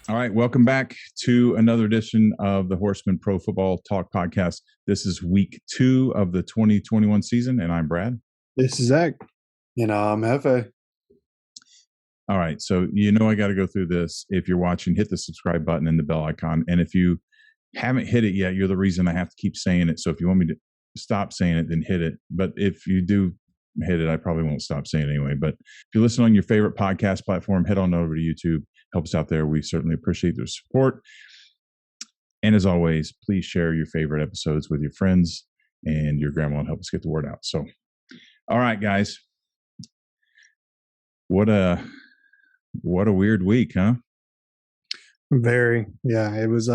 All right, welcome back to another edition of the Horsemen Pro Football Talk Podcast. This is week 2 of the 2021 season, and I'm Brad. This is Zach. And I'm Hefe. All right, so I got to go through this. If you're watching, hit the subscribe button and the bell icon. And if you haven't hit it yet, you're the reason I have to keep saying it. So if you want me to stop saying it, then hit it. But if you do hit it, I probably won't stop saying it anyway. But if you listen on your favorite podcast platform, head on over to YouTube. Help us out there. We certainly appreciate their support. And as always, please share your favorite episodes with your friends and your grandma and help us get the word out. So, all right, guys. What a weird week, huh? Very. Yeah, it was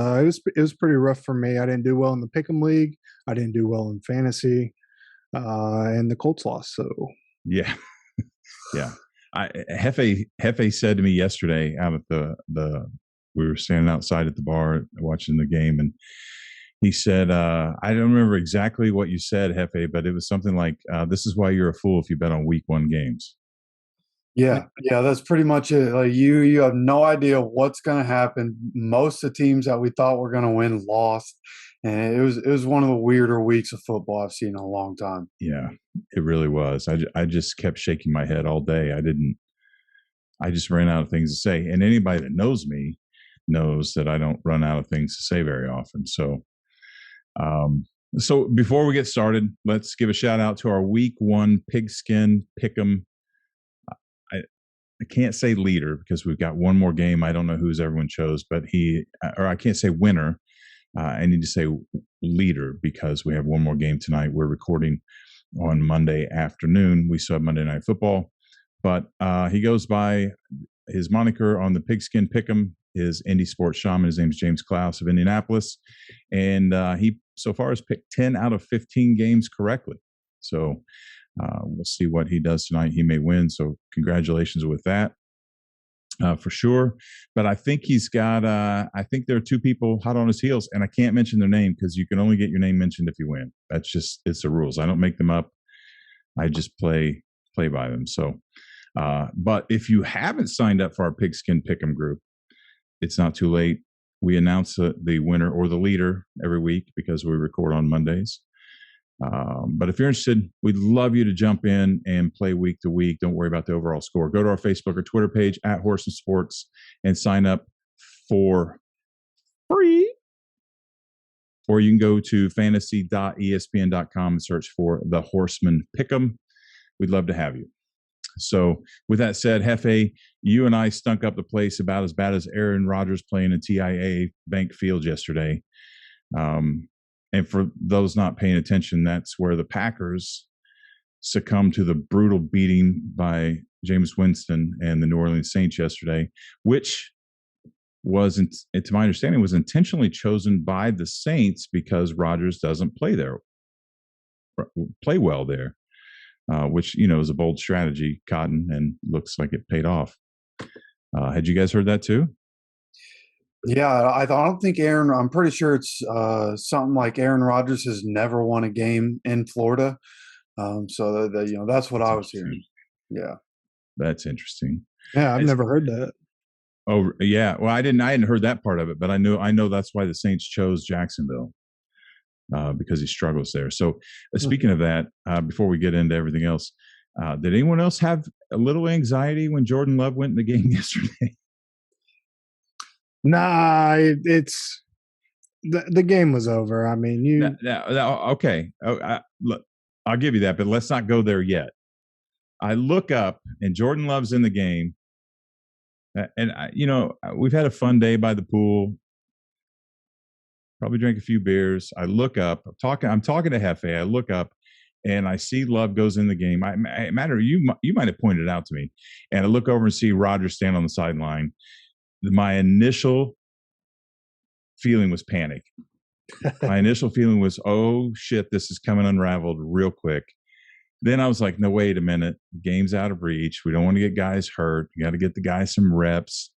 pretty rough for me. I didn't do well in the Pick'em League. I didn't do well in fantasy. And the Colts lost. So yeah. Yeah. Hefe said to me yesterday out at the we were standing outside at the bar watching the game, and he said, I don't remember exactly what you said, Hefe, but it was something like, this is why you're a fool if you bet on week 1 games. Yeah, that's pretty much it. Like you have no idea what's going to happen. Most of the teams that we thought were going to win lost, and it was one of the weirder weeks of football I've seen in a long time. Yeah, it really was. I just kept shaking my head all day. I just ran out of things to say. And anybody that knows me knows that I don't run out of things to say very often. So, so before we get started, let's give a shout out to our week 1 Pigskin Pick'em. I can't say leader because we've got one more game. I don't know who's everyone chose, but I can't say winner. I need to say leader because we have one more game tonight. We're recording on Monday afternoon. We still have Monday Night Football, but he goes by his moniker on the Pigskin Pick'em is Indy Sports Shaman. His name is James Klaus of Indianapolis, and he so far has picked 10 out of 15 games correctly. So we'll see what he does tonight. He may win, so congratulations with that for sure. But I think he's got. I think there are 2 people hot on his heels, and I can't mention their name because you can only get your name mentioned if you win. It's the rules. I don't make them up. I just play by them. So, but if you haven't signed up for our Pigskin Pick'em group, it's not too late. We announce the winner or the leader every week because we record on Mondays. But if you're interested, we'd love you to jump in and play week to week. Don't worry about the overall score. Go to our Facebook or Twitter page at Horsemen Sports and sign up for free. Or you can go to fantasy.espn.com and search for the Horsemen Pick'em. We'd love to have you. So with that said, Hefe, you and I stunk up the place about as bad as Aaron Rodgers playing in TIAA Bank Field yesterday. And for those not paying attention, that's where the Packers succumbed to the brutal beating by Jameis Winston and the New Orleans Saints yesterday, which wasn't, to my understanding, was intentionally chosen by the Saints because Rodgers doesn't play well there, which, is a bold strategy, Cotton, and looks like it paid off. Had you guys heard that too? Yeah, I don't think I'm pretty sure it's something like Aaron Rodgers has never won a game in Florida. So that's what I was hearing. Yeah. That's interesting. yeah, I've never heard that. Oh yeah. Well, I hadn't heard that part of it, but I know that's why the Saints chose Jacksonville, because he struggles there. So speaking of that, before we get into everything else, did anyone else have a little anxiety when Jordan Love went in the game yesterday? Nah, it's the game was over. I mean, okay. Look, I'll give you that, but let's not go there yet. I look up and Jordan Love's in the game, and we've had a fun day by the pool. Probably drank a few beers. I look up. I'm talking to Hefe. I look up, and I see Love goes in the game. Matter, you might have pointed it out to me, and I look over and see Rodgers stand on the sideline. My initial feeling was panic. My initial feeling was, oh shit, this is coming unraveled real quick. Then I was like, no, wait a minute. The game's out of reach. We don't want to get guys hurt. We got to get the guys some reps.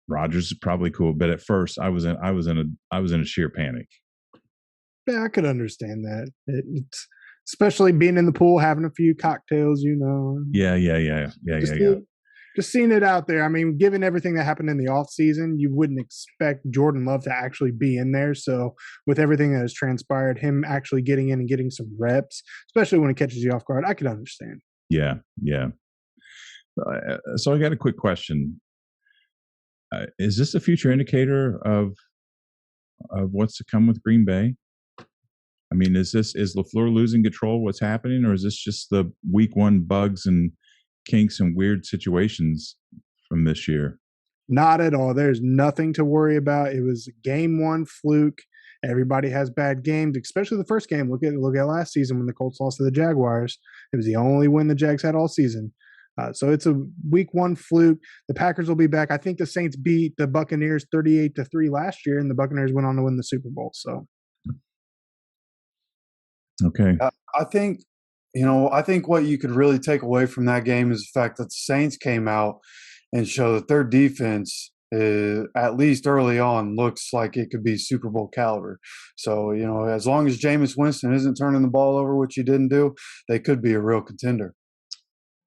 Rodgers is probably cool, but at first I was in a sheer panic. Yeah, I could understand that. It's especially being in the pool, having a few cocktails, Yeah. just seeing it out there. I mean, given everything that happened in the offseason, you wouldn't expect Jordan Love to actually be in there. So with everything that has transpired, him actually getting in and getting some reps, especially when it catches you off guard, I could understand. Yeah. So I got a quick question. Is this a future indicator of what's to come with Green Bay? I mean, is LaFleur losing control of what's happening, or is this just the week one bugs and kinks and weird situations from this year? Not at all. There's nothing to worry about. It was game one fluke. Everybody has bad games, especially the first game. Look at last season when the Colts lost to the Jaguars. It was the only win the Jags had all season. So it's a week one fluke. The Packers will be back. I think the Saints beat the Buccaneers 38-3 last year, and the Buccaneers went on to win the Super Bowl. So, okay. I think what you could really take away from that game is the fact that the Saints came out and showed that their defense, at least early on, looks like it could be Super Bowl caliber. So, as long as Jameis Winston isn't turning the ball over, which he didn't do, they could be a real contender.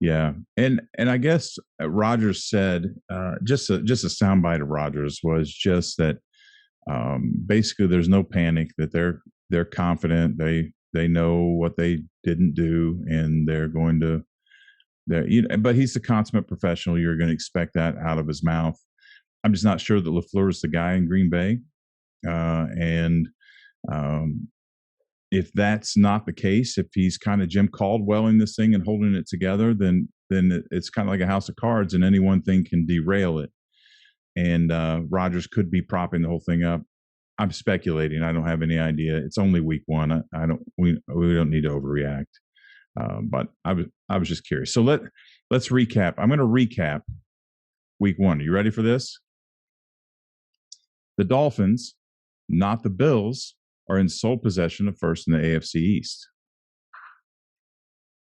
Yeah, and I guess Rodgers said just a soundbite of Rodgers was just that basically there's no panic, that they're confident, they know what they didn't do, and they're going to. But he's a consummate professional. You're going to expect that out of his mouth. I'm just not sure that LaFleur is the guy in Green Bay, and if that's not the case, if he's kind of Jim Caldwelling this thing and holding it together, then it's kind of like a house of cards, and any one thing can derail it. And Rodgers could be propping the whole thing up. I'm speculating. I don't have any idea. It's only week one. We don't need to overreact. But I was just curious. So let's recap. I'm going to recap week one. Are you ready for this? The Dolphins, not the Bills, are in sole possession of first in the AFC East.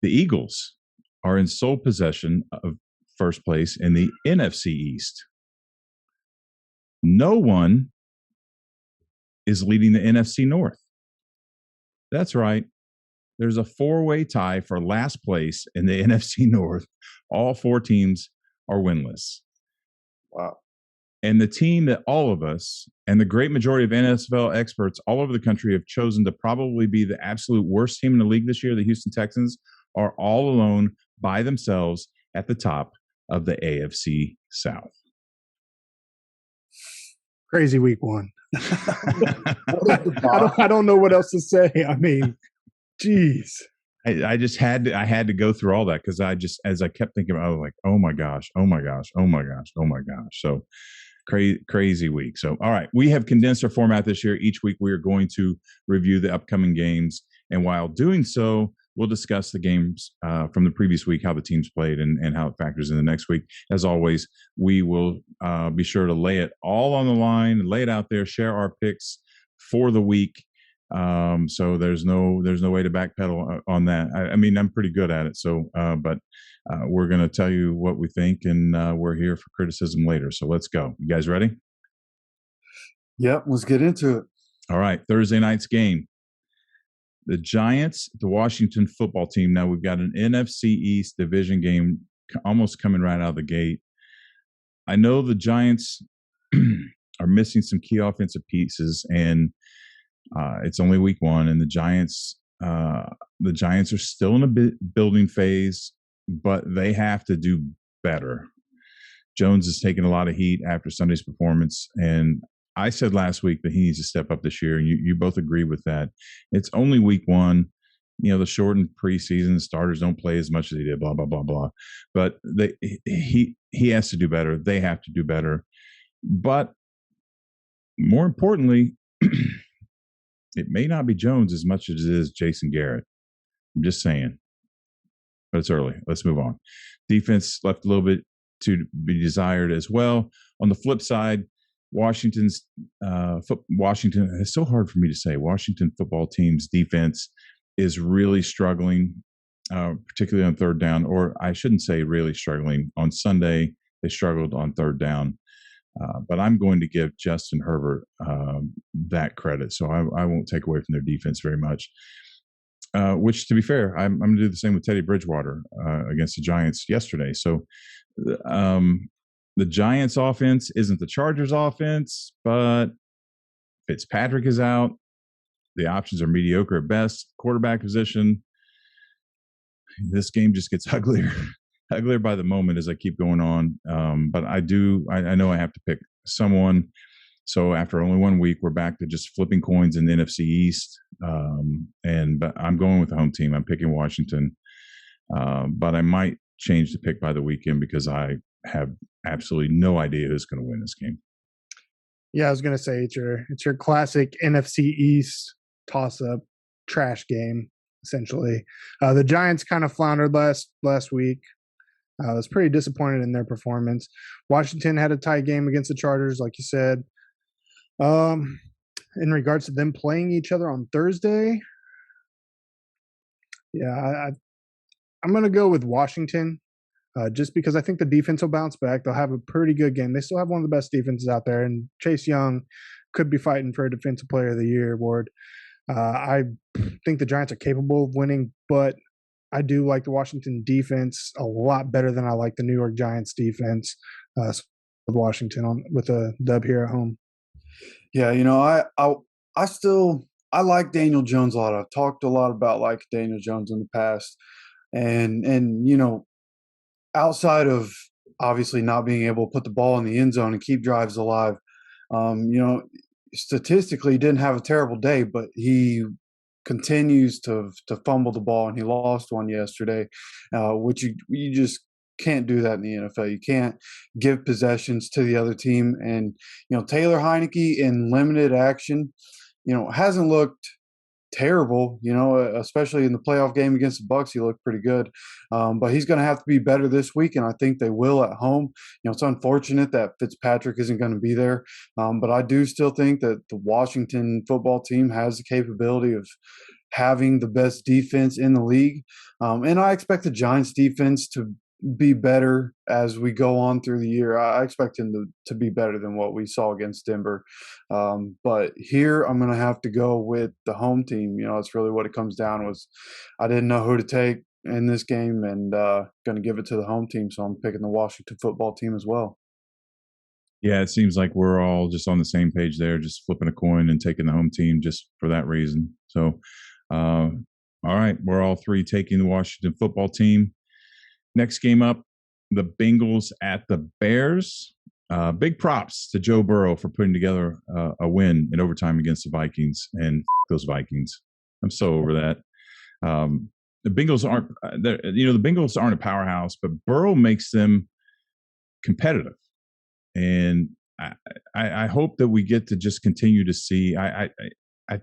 The Eagles are in sole possession of first place in the NFC East. No one is leading the NFC North. That's right. There's a four-way tie for last place in the NFC North. All four teams are winless. Wow. And the team that all of us and the great majority of NFL experts all over the country have chosen to probably be the absolute worst team in the league this year, the Houston Texans, are all alone by themselves at the top of the AFC South. Crazy week one. I don't know what else to say. I mean, geez. I just had to go through all that because as I kept thinking about it, I was like, oh my gosh. So crazy week. So, all right, we have condensed our format this year. Each week we are going to review the upcoming games. And while doing so, we'll discuss the games from the previous week, how the teams played and how it factors in the next week. As always, we will be sure to lay it all on the line, lay it out there, share our picks for the week. So there's no way to backpedal on that. I mean, I'm pretty good at it. So, but we're going to tell you what we think, and we're here for criticism later. So let's go. You guys ready? Yep. Let's get into it. All right. Thursday night's game. The Giants, the Washington football team. Now we've got an NFC East division game almost coming right out of the gate. I know the Giants are missing some key offensive pieces, and it's only week one, and the Giants are still in a building phase, but they have to do better. Jones has taken a lot of heat after Sunday's performance, and I said last week that he needs to step up this year, and you both agree with that. It's only week one. The shortened preseason, the starters don't play as much as they did, blah, blah, blah, blah. But he has to do better. They have to do better. But more importantly, it may not be Jones as much as it is Jason Garrett. I'm just saying. But it's early. Let's move on. Defense left a little bit to be desired as well. On the flip side, Washington, it's so hard for me to say. Washington football team's defense is really struggling, particularly on third down, or I shouldn't say really struggling. On Sunday, they struggled on third down. But I'm going to give Justin Herbert that credit. So I won't take away from their defense very much, which, to be fair, I'm going to do the same with Teddy Bridgewater against the Giants yesterday. So The Giants offense isn't the Chargers offense, but Fitzpatrick is out. The options are mediocre at best. Quarterback position. This game just gets uglier, uglier by the moment as I keep going on. But I know I have to pick someone. So after only 1 week, we're back to just flipping coins in the NFC East. But I'm going with the home team. I'm picking Washington. But I might change the pick by the weekend because I have absolutely no idea who's going to win this game. Yeah, I was going to say it's your classic NFC East toss-up trash game, essentially. The Giants kind of floundered last week. I was pretty disappointed in their performance. Washington had a tight game against the Chargers, like you said. In regards to them playing each other on Thursday, yeah, I'm going to go with Washington. Just because I think the defense will bounce back. They'll have a pretty good game. They still have one of the best defenses out there, and Chase Young could be fighting for a Defensive Player of the Year award. I think the Giants are capable of winning, but I do like the Washington defense a lot better than I like the New York Giants defense with Washington with a dub here at home. Yeah, I like Daniel Jones a lot. I've talked a lot about like Daniel Jones in the past, and outside of obviously not being able to put the ball in the end zone and keep drives alive, statistically he didn't have a terrible day, but he continues to fumble the ball, and he lost one yesterday, which you just can't do that in the NFL. You can't give possessions to the other team. And Taylor Heineke in limited action, hasn't looked terrible, especially in the playoff game against the Bucs. He looked pretty good, but he's going to have to be better this week, and I think they will at home. It's unfortunate that Fitzpatrick isn't going to be there, but I do still think that the Washington football team has the capability of having the best defense in the league, and I expect the Giants defense to be better as we go on through the year. I expect him to be better than what we saw against Denver. But here I'm going to have to go with the home team. It's really what it comes down was I didn't know who to take in this game, and going to give it to the home team. So I'm picking the Washington football team as well. Yeah, it seems like we're all just on the same page there, just flipping a coin and taking the home team just for that reason. So, all right, we're all three taking the Washington football team. Next game up, the Bengals at the Bears. Big props to Joe Burrow for putting together a win in overtime against the Vikings, and those Vikings. I'm so over that. The Bengals aren't a powerhouse, but Burrow makes them competitive, and I hope that we get to just continue to see. I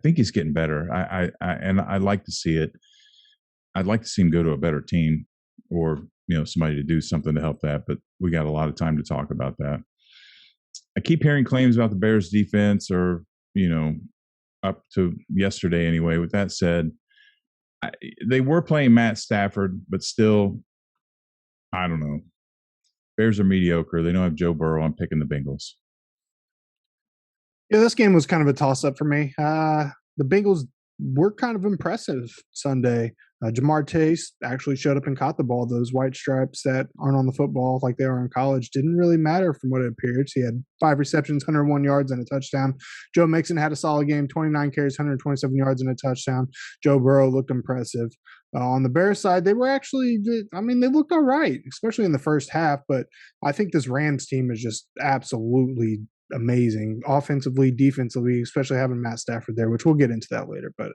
think he's getting better. And I like to see it. I'd like to see him go to a better team, or somebody to do something to help that, but we got a lot of time to talk about that. I keep hearing claims about the Bears defense, or up to yesterday anyway. With that said, they were playing Matt Stafford, but still, I don't know. Bears are mediocre. They don't have Joe Burrow. I'm picking the Bengals. Yeah, this game was kind of a toss-up for me. The Bengals were kind of impressive Sunday. Jamar Chase actually showed up and caught the ball. Those white stripes that aren't on the football like they are in college didn't really matter from what it appears. He had 5 receptions, 101 yards, and a touchdown. Joe Mixon had a solid game, 29 carries, 127 yards, and a touchdown. Joe Burrow looked impressive. On the Bears side, they looked all right, especially in the first half. But I think this Rams team is just absolutely amazing offensively, defensively, especially having Matt Stafford there, which we'll get into that later. But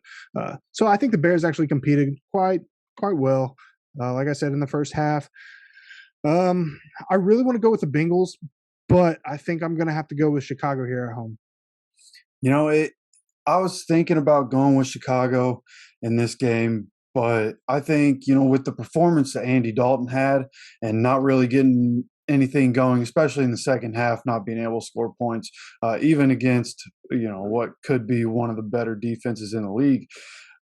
so I think the Bears actually competed quite well. Like I said, in the first half, I really want to go with the Bengals, but I think I'm going to have to go with Chicago here at home. I was thinking about going with Chicago in this game, but I think, with the performance that Andy Dalton had and not really getting anything going, especially in the second half, not being able to score points, even against, what could be one of the better defenses in the league.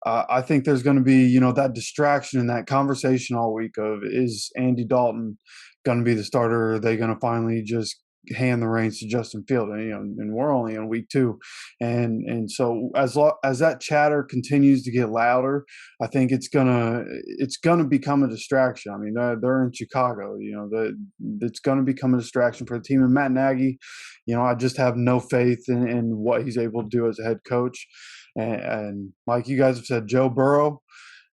I think there's going to be, that distraction and that conversation all week of, is Andy Dalton going to be the starter? Or are they going to finally just hand the reins to Justin Field, and we're only in week 2, and so as that chatter continues to get louder, I think it's gonna become a distraction. I mean, they're in Chicago, it's gonna become a distraction for the team. And Matt Nagy, I just have no faith in what he's able to do as a head coach. And like you guys have said, Joe Burrow,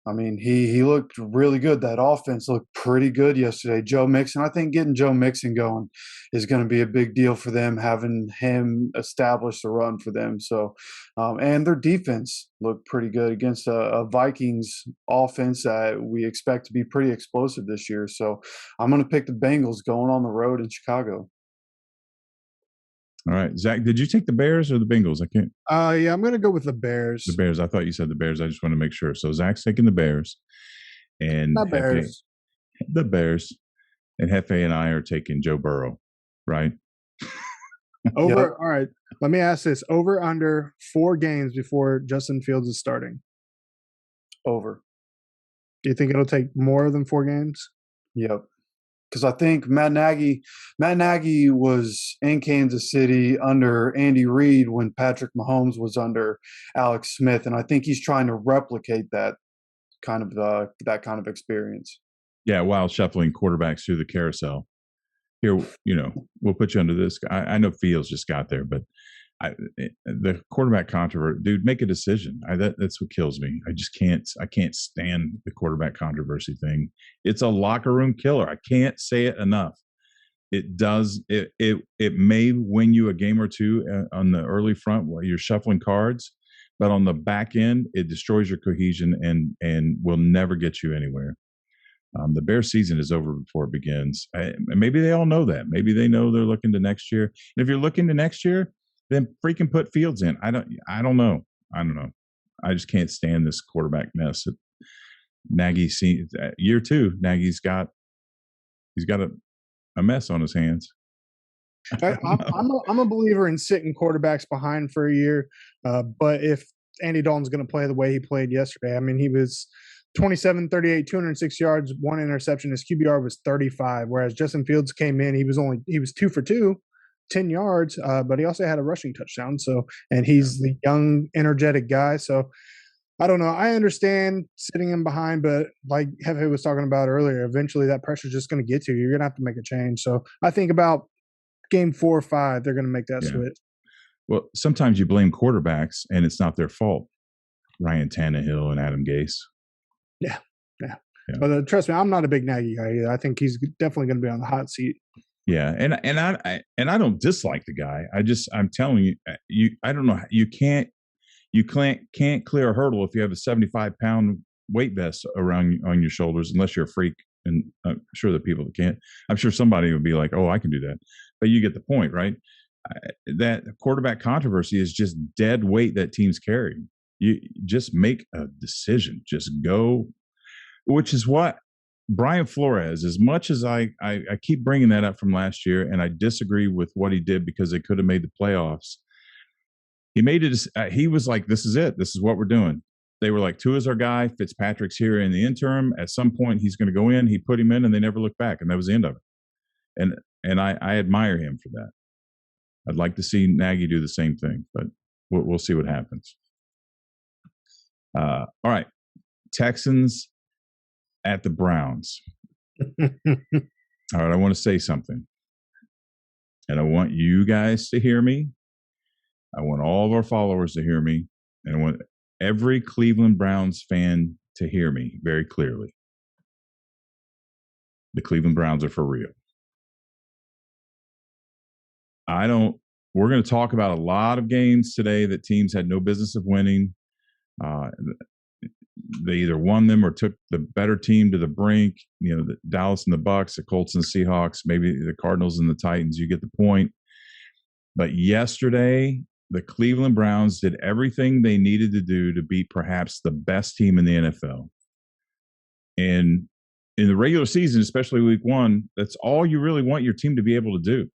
I mean, he looked really good. That offense looked pretty good yesterday. Joe Mixon, I think getting Joe Mixon going is going to be a big deal for them, having him establish the run for them. So, and their defense looked pretty good against a Vikings offense that we expect to be pretty explosive this year. So I'm going to pick the Bengals going on the road in Chicago. All right, Zach, did you take the Bears or the Bengals? I can't. Yeah, I'm going to go with the Bears. The Bears. I thought you said the Bears. I just want to make sure. So Zach's taking the Bears, and Not Bears. The Bears, and Hefe and I are taking Joe Burrow, right? Over. Yep. All right. Let me ask this: over under 4 games before Justin Fields is starting. Over. Do you think it'll take more than 4 games? Yep. Because I think Matt Nagy was in Kansas City under Andy Reid when Patrick Mahomes was under Alex Smith, and I think he's trying to replicate that kind of experience. Yeah, while shuffling quarterbacks through the carousel. Here, we'll put you under this. I know Fields just got there, but the quarterback controversy, dude, make a decision. That's what kills me. I can't stand the quarterback controversy thing. It's a locker room killer. I can't say it enough. It does. It may win you a game or two on the early front while you're shuffling cards, but on the back end, it destroys your cohesion and will never get you anywhere. The Bears season is over before it begins. Maybe they all know that. Maybe they know they're looking to next year. And if you're looking to next year, then freaking put Fields in. I don't know. I just can't stand this quarterback mess. Nagy, year 2, Nagy's got a mess on his hands. I'm a believer in sitting quarterbacks behind for a year, but if Andy Dalton's going to play the way he played yesterday, I mean, he was 27, 38, 206 yards, 1 interception. His QBR was 35, whereas Justin Fields came in. He was 2 for 2. 10 yards, but he also had a rushing touchdown. So, and he's the young, energetic guy. So, I don't know. I understand sitting him behind, but like Hefe was talking about earlier, eventually that pressure is just going to get to you. You're going to have to make a change. So, I think about game 4 or 5, they're going to make that switch. Well, sometimes you blame quarterbacks, and it's not their fault. Ryan Tannehill and Adam Gase. Yeah. But trust me, I'm not a big Nagy guy either. I think he's definitely going to be on the hot seat. Yeah, and I don't dislike the guy. I'm telling you, I don't know. You can't clear a hurdle if you have a 75-pound weight vest around on your shoulders, unless you're a freak. And I'm sure there are people that can't. I'm sure somebody would be like, "Oh, I can do that," but you get the point, right? That quarterback controversy is just dead weight that teams carry. You just make a decision. Just go, which is what. Brian Flores, as much as I keep bringing that up from last year, and I disagree with what he did because they could have made the playoffs. He made it. He was like, "This is it. This is what we're doing." They were like, "Tua's our guy. Fitzpatrick's here in the interim. At some point, he's going to go in." He put him in, and they never looked back, and that was the end of it. And I admire him for that. I'd like to see Nagy do the same thing, but we'll see what happens. All right, Texans at the Browns. All right, I want to say something. And I want you guys to hear me. I want all of our followers to hear me. And I want every Cleveland Browns fan to hear me very clearly. The Cleveland Browns are for real. We're going to talk about a lot of games today that teams had no business of winning. They either won them or took the better team to the brink. The Dallas and the Bucks, the Colts and the Seahawks, maybe the Cardinals and the Titans. You get the point. But yesterday, the Cleveland Browns did everything they needed to do to beat perhaps the best team in the NFL. And in the regular season, especially week 1, that's all you really want your team to be able to do.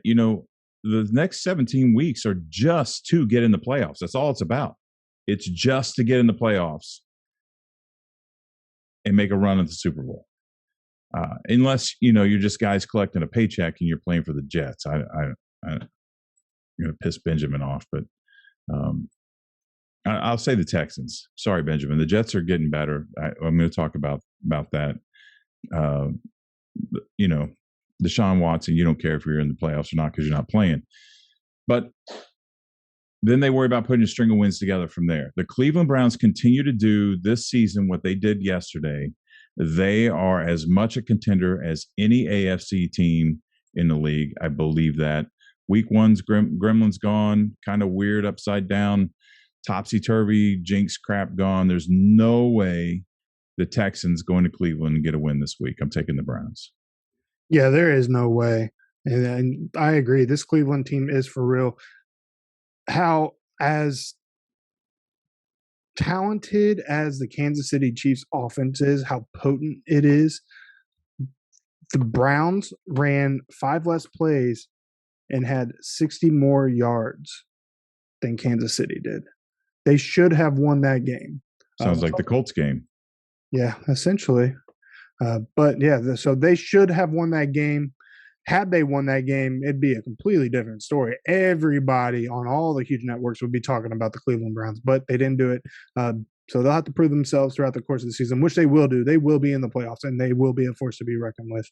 The next 17 weeks are just to get in the playoffs. That's all it's about. It's just to get in the playoffs and make a run at the Super Bowl. unless you're just guys collecting a paycheck and you're playing for the Jets. I'm going to piss Benjamin off, but I'll say the Texans. Sorry, Benjamin. The Jets are getting better. I'm going to talk about that. Deshaun Watson, you don't care if you're in the playoffs or not because you're not playing. But then they worry about putting a string of wins together from there. The Cleveland Browns continue to do this season what they did yesterday. They are as much a contender as any AFC team in the league. I believe that. Week one's Gremlin's gone, kind of weird, upside down, topsy-turvy, jinx crap gone. There's no way the Texans going to Cleveland and get a win this week. I'm taking the Browns. Yeah, there is no way. And I agree. This Cleveland team is for real. How as talented as the Kansas City Chiefs offense is, how potent it is, the Browns ran 5 less plays and had 60 more yards than Kansas City did. They should have won that game. Sounds like the Colts game. Yeah, essentially. But yeah, so they should have won that game. Had they won that game, it'd be a completely different story. Everybody on all the huge networks would be talking about the Cleveland Browns, but they didn't do it. So they'll have to prove themselves throughout the course of the season, which they will do. They will be in the playoffs, and they will be a force to be reckoned with.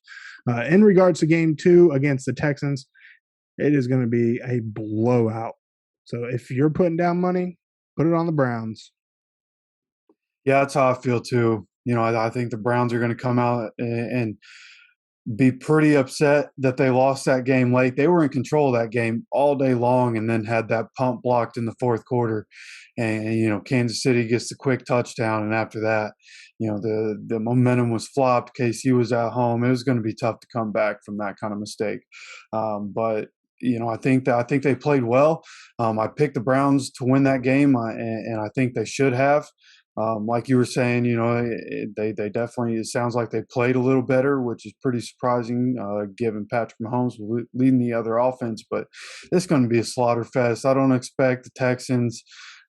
In regards to game 2 against the Texans, it is going to be a blowout. So if you're putting down money, put it on the Browns. Yeah, that's how I feel too. I think the Browns are going to come out and be pretty upset that they lost that game late. They were in control of that game all day long and then had that punt blocked in the fourth quarter. And Kansas City gets the quick touchdown. And after that, the momentum was flopped. KC was at home. It was going to be tough to come back from that kind of mistake. But I think they played well. I picked the Browns to win that game, and I think they should have. Like you were saying, they definitely, it sounds like they played a little better, which is pretty surprising given Patrick Mahomes leading the other offense. But it's going to be a slaughter fest. I don't expect the Texans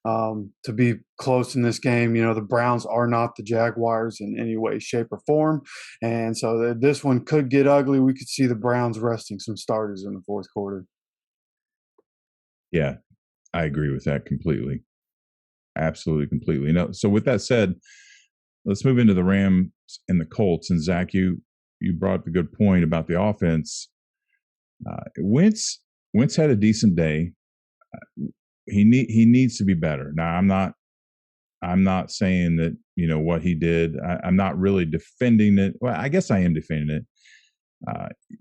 to be close in this game. The Browns are not the Jaguars in any way, shape, or form. And so this one could get ugly. We could see the Browns resting some starters in the fourth quarter. Yeah, I agree with that completely. Absolutely, completely. So with that said, let's move into the Rams and the Colts. And Zach, you brought up a good point about the offense. Wentz had a decent day. He needs to be better. Now, I'm not saying that what he did. I'm not really defending it. Well, I guess I am defending it.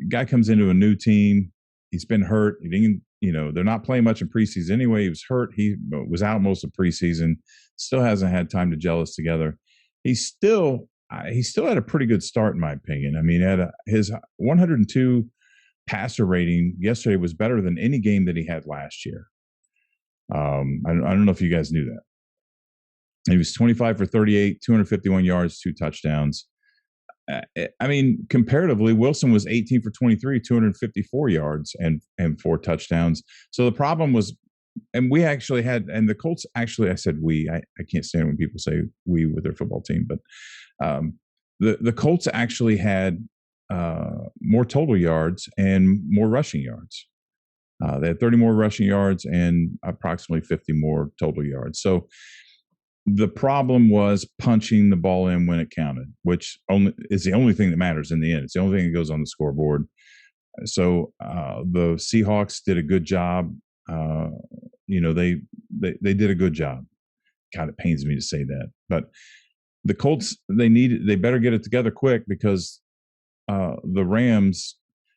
Guy comes into a new team. He's been hurt. He didn't. They're not playing much in preseason anyway. He was hurt. He was out most of preseason. Still hasn't had time to gel us together. He still had a pretty good start, in my opinion. I mean, his 102 passer rating yesterday was better than any game that he had last year. I don't know if you guys knew that. He was 25 for 38, 251 yards, 2 touchdowns. I mean, comparatively, Wilson was 18 for 23, 254 yards and 4 touchdowns. So the problem was, and we actually had, and the Colts actually, I said we, I can't stand when people say we with their football team, but the Colts actually had more total yards and more rushing yards. They had 30 more rushing yards and approximately 50 more total yards. So the problem was punching the ball in when it counted, which is the only thing that matters in the end. It's the only thing that goes on the scoreboard. So the Seahawks did a good job. They did a good job. God, it pains me to say that, but the Colts, they better get it together quick because the Rams,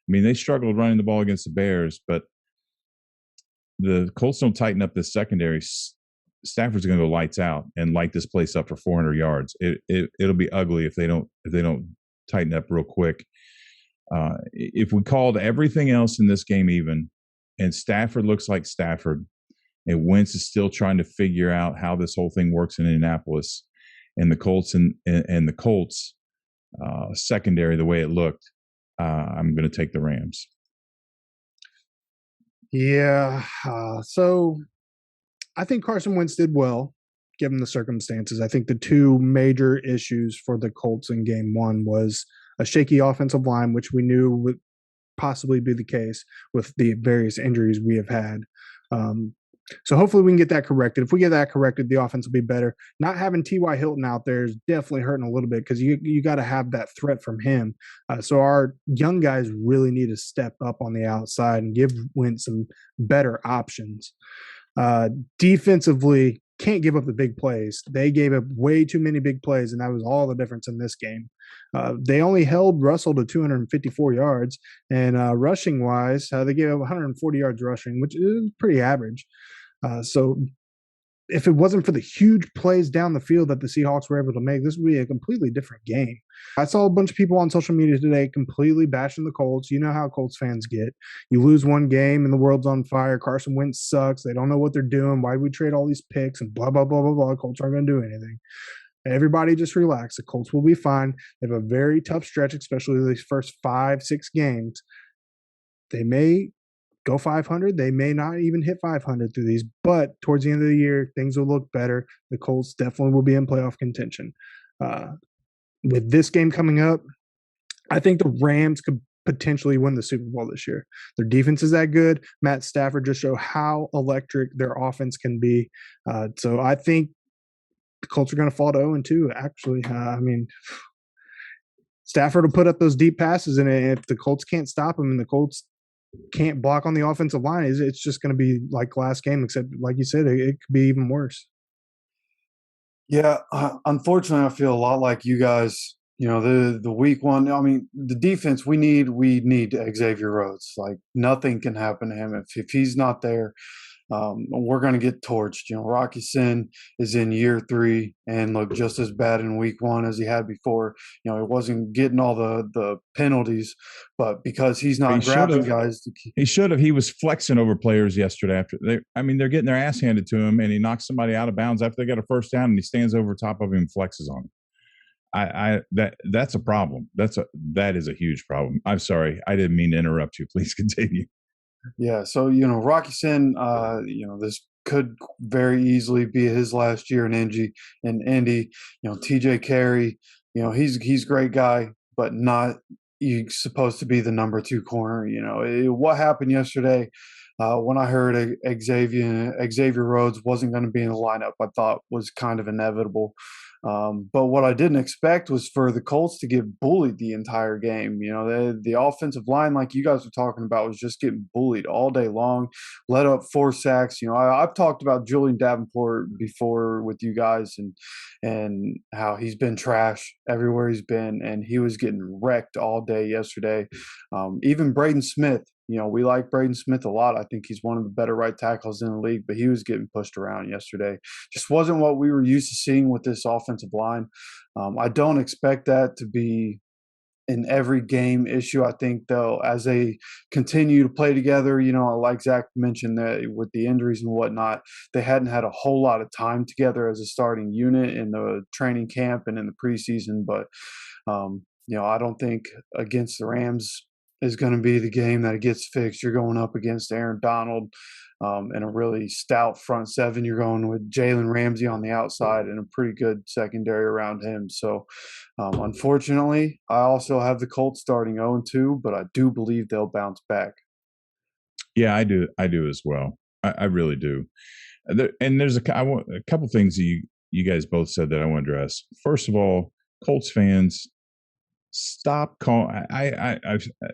I mean, they struggled running the ball against the Bears, but the Colts don't tighten up this secondary. Stafford's going to go lights out and light this place up for 400 yards. It'll be ugly if they don't tighten up real quick. If we called everything else in this game even, and Stafford looks like Stafford, and Wentz is still trying to figure out how this whole thing works in Indianapolis, and the Colts and the Colts secondary the way it looked, I'm going to take the Rams. Yeah. So I think Carson Wentz did well, given the circumstances. I think the 2 major issues for the Colts in game 1 was a shaky offensive line, which we knew would possibly be the case with the various injuries we have had. So hopefully we can get that corrected. If we get that corrected, the offense will be better. Not having T.Y. Hilton out there is definitely hurting a little bit because you got to have that threat from him. So our young guys really need to step up on the outside and give Wentz some better options. Defensively, can't give up the big plays. They gave up way too many big plays, and that was all the difference in this game. They only held Russell to 254 yards, and rushing-wise, they gave up 140 yards rushing, which is pretty average. So if it wasn't for the huge plays down the field that the Seahawks were able to make, this would be a completely different game. I saw a bunch of people on social media today completely bashing the Colts. You know how Colts fans get. You lose one game and the world's on fire. Carson Wentz sucks. They don't know what they're doing. Why do we trade all these picks and blah, blah, blah, blah, blah. Colts aren't going to do anything. Everybody just relax. The Colts will be fine. They have a very tough stretch, especially these first 5-6 games. They may go 500. They may not even hit 500 through these, but towards the end of the year, things will look better. The Colts definitely will be in playoff contention. With this game coming up, I think the Rams could potentially win the Super Bowl this year. Their defense is that good. Matt Stafford just showed how electric their offense can be. So I think the Colts are going to fall to 0-2, actually. Stafford will put up those deep passes, and if the Colts can't stop him and the Colts can't block on the offensive line, it's just going to be like last game, except like you said, it could be even worse. Yeah, unfortunately, I feel a lot like you guys. The week one. I mean, the defense we need Xavier Rhodes. Like nothing can happen to him if he's not there. We're going to get torched. Rocky Sin is in year 3 and looked just as bad in week 1 as he had before. He wasn't getting all the penalties, but because he's not grabbing guys. He should have. He was flexing over players yesterday. They're getting their ass handed to him, and he knocks somebody out of bounds after they got a first down, and he stands over top of him and flexes on him. That's a problem. That is a huge problem. I'm sorry. I didn't mean to interrupt you. Please continue. Yeah, so Rocky Sin, this could very easily be his last year in Indy. TJ Carey, he's a great guy, but not supposed to be the number 2 corner. What happened yesterday when I heard Xavier Rhodes wasn't going to be in the lineup, I thought was kind of inevitable. But what I didn't expect was for the Colts to get bullied the entire game. The offensive line, like you guys were talking about, was just getting bullied all day long, let up 4 sacks. I've talked about Julian Davenport before with you guys and how he's been trash everywhere he's been, and he was getting wrecked all day yesterday. Even Braden Smith. We like Braden Smith a lot. I think he's one of the better right tackles in the league, but he was getting pushed around yesterday. Just wasn't what we were used to seeing with this offensive line. I don't expect that to be an every game issue. I think, though, as they continue to play together, like Zach mentioned, that with the injuries and whatnot, they hadn't had a whole lot of time together as a starting unit in the training camp and in the preseason. But, I don't think against the Rams is going to be the game that it gets fixed. You're going up against Aaron Donald and a really stout front seven. You're going with Jalen Ramsey on the outside and a pretty good secondary around him. So, unfortunately, I also have the Colts starting 0-2, but I do believe they'll bounce back. Yeah, I do as well. I really do. There's a couple things you guys both said that I want to address. First of all, Colts fans, stop calling.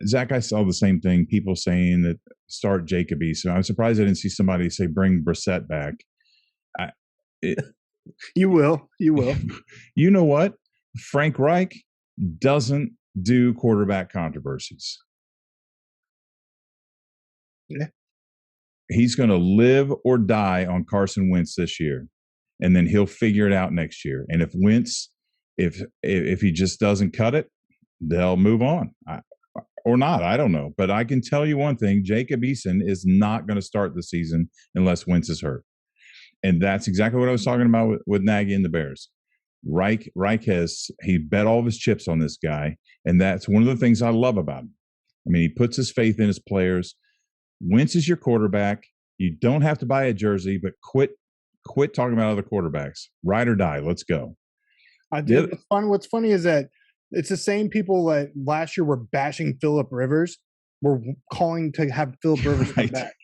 Zach, I saw the same thing. People saying that start Jacob Eason. I'm surprised I didn't see somebody say bring Brissett back. You will. You know what? Frank Reich doesn't do quarterback controversies. Yeah. He's going to live or die on Carson Wentz this year, and then he'll figure it out next year. And if Wentz, if he just doesn't cut it, they'll move on or not. I don't know. But I can tell you one thing. Jacob Eason is not going to start the season unless Wentz is hurt. And that's exactly what I was talking about with Nagy and the Bears. Reich he bet all of his chips on this guy. And that's one of the things I love about him. I mean, he puts his faith in his players. Wentz is your quarterback. You don't have to buy a jersey, but quit talking about other quarterbacks. Ride or die. Let's go. I do. What's funny is that It's the same people that last year were bashing Phillip Rivers. Were calling to have Phillip Rivers come Right. back.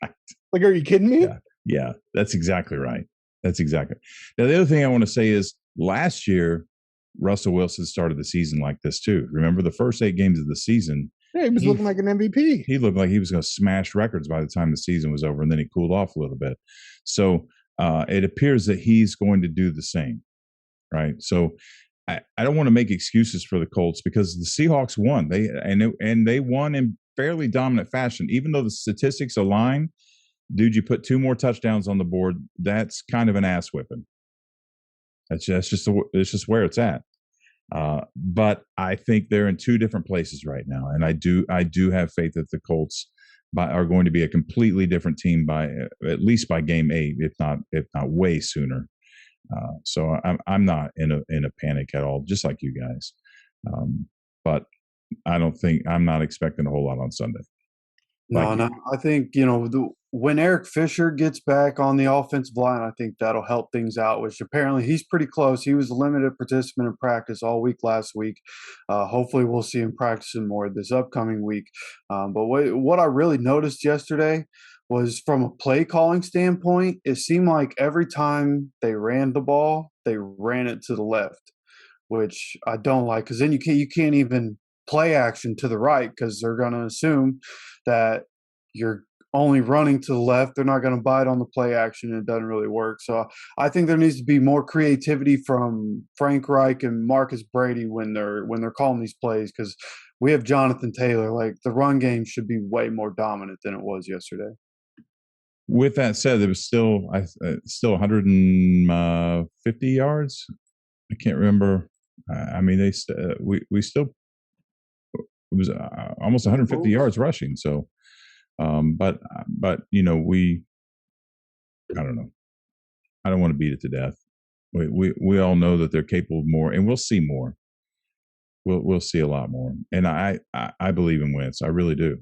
Right. Like, are you kidding me? Yeah, that's exactly right. That's exactly. Now, the other thing I want to say is last year, Russell Wilson started the season like this too. Remember the first 8 games of the season? Yeah, he was looking like an MVP. He looked like he was going to smash records by the time the season was over, and then he cooled off a little bit. So it appears that he's going to do the same, right? So I don't want to make excuses for the Colts because the Seahawks won. They won in fairly dominant fashion, even though the statistics align. Dude, you put 2 more touchdowns on the board. That's kind of an ass whipping. It's just where it's at. But I think they're in 2 different places right now, and I do have faith that the Colts are going to be a completely different team by at least by game 8, if not way sooner. So I'm not in a panic at all, just like you guys. But I'm not expecting a whole lot on Sunday. No. I think, when Eric Fisher gets back on the offensive line, I think that'll help things out, which apparently he's pretty close. He was a limited participant in practice all week last week. Hopefully we'll see him practicing more this upcoming week. But what I really noticed yesterday was from a play calling standpoint, it seemed like every time they ran the ball, they ran it to the left, which I don't like because then you can't even play action to the right because they're going to assume that you're only running to the left. They're not going to bite on the play action, and it doesn't really work. So I think there needs to be more creativity from Frank Reich and Marcus Brady when they're calling these plays because we have Jonathan Taylor. Like the run game should be way more dominant than it was yesterday. With that said, there was still 150 yards. I can't remember. I mean, we still it was almost 150 yards rushing. So, but I don't know. I don't want to beat it to death. We all know that they're capable of more, and we'll see more. We'll see a lot more, and I believe in Wentz. I really do.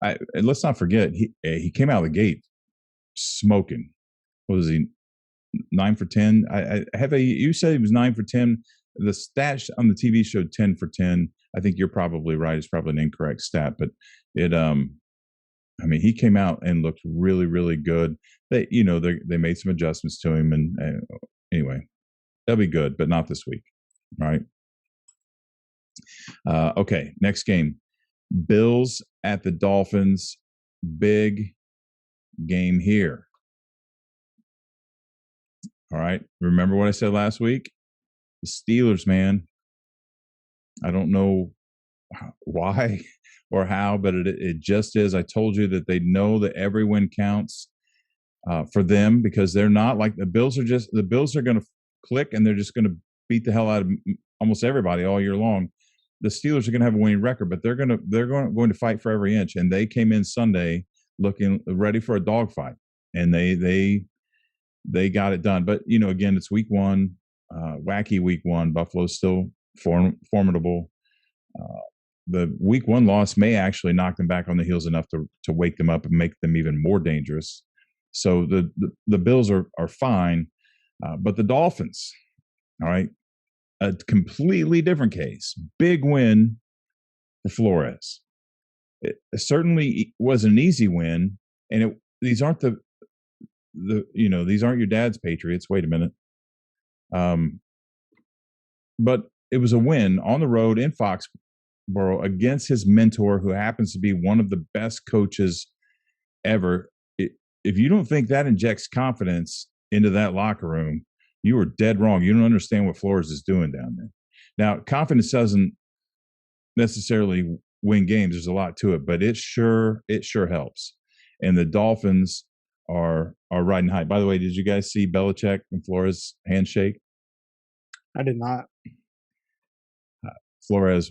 And let's not forget he came out of the gate smoking. What was he? 9 for 10. You said he was 9 for 10. The stats on the TV showed 10 for 10. I think you're probably right. It's probably an incorrect stat, but he came out and looked really, really good. They made some adjustments to him, and anyway, they'll be good, but not this week, right? Okay, next game. Bills at the Dolphins. Big game here. All right. Remember what I said last week? The Steelers, man. I don't know why or how, but it just is. I told you that they know that every win counts for them because they're not like the Bills are the Bills are going to click and they're just going to beat the hell out of almost everybody all year long. The Steelers are going to have a winning record, but they're going to fight for every inch. And they came in Sunday looking ready for a dogfight, and they got it done. But again, it's week 1, wacky week 1. Buffalo's still formidable. The week 1 loss may actually knock them back on the heels enough to wake them up and make them even more dangerous. So the Bills are fine, but the Dolphins, all right. A completely different case. Big win for Flores. It certainly was an easy win, and these aren't these aren't your dad's Patriots. Wait a minute. But it was a win on the road in Foxborough against his mentor, who happens to be one of the best coaches ever. If you don't think that injects confidence into that locker room, you are dead wrong. You don't understand what Flores is doing down there. Now, confidence doesn't necessarily win games. There's a lot to it, but it sure helps. And the Dolphins are riding high. By the way, did you guys see Belichick and Flores handshake? I did not. Flores,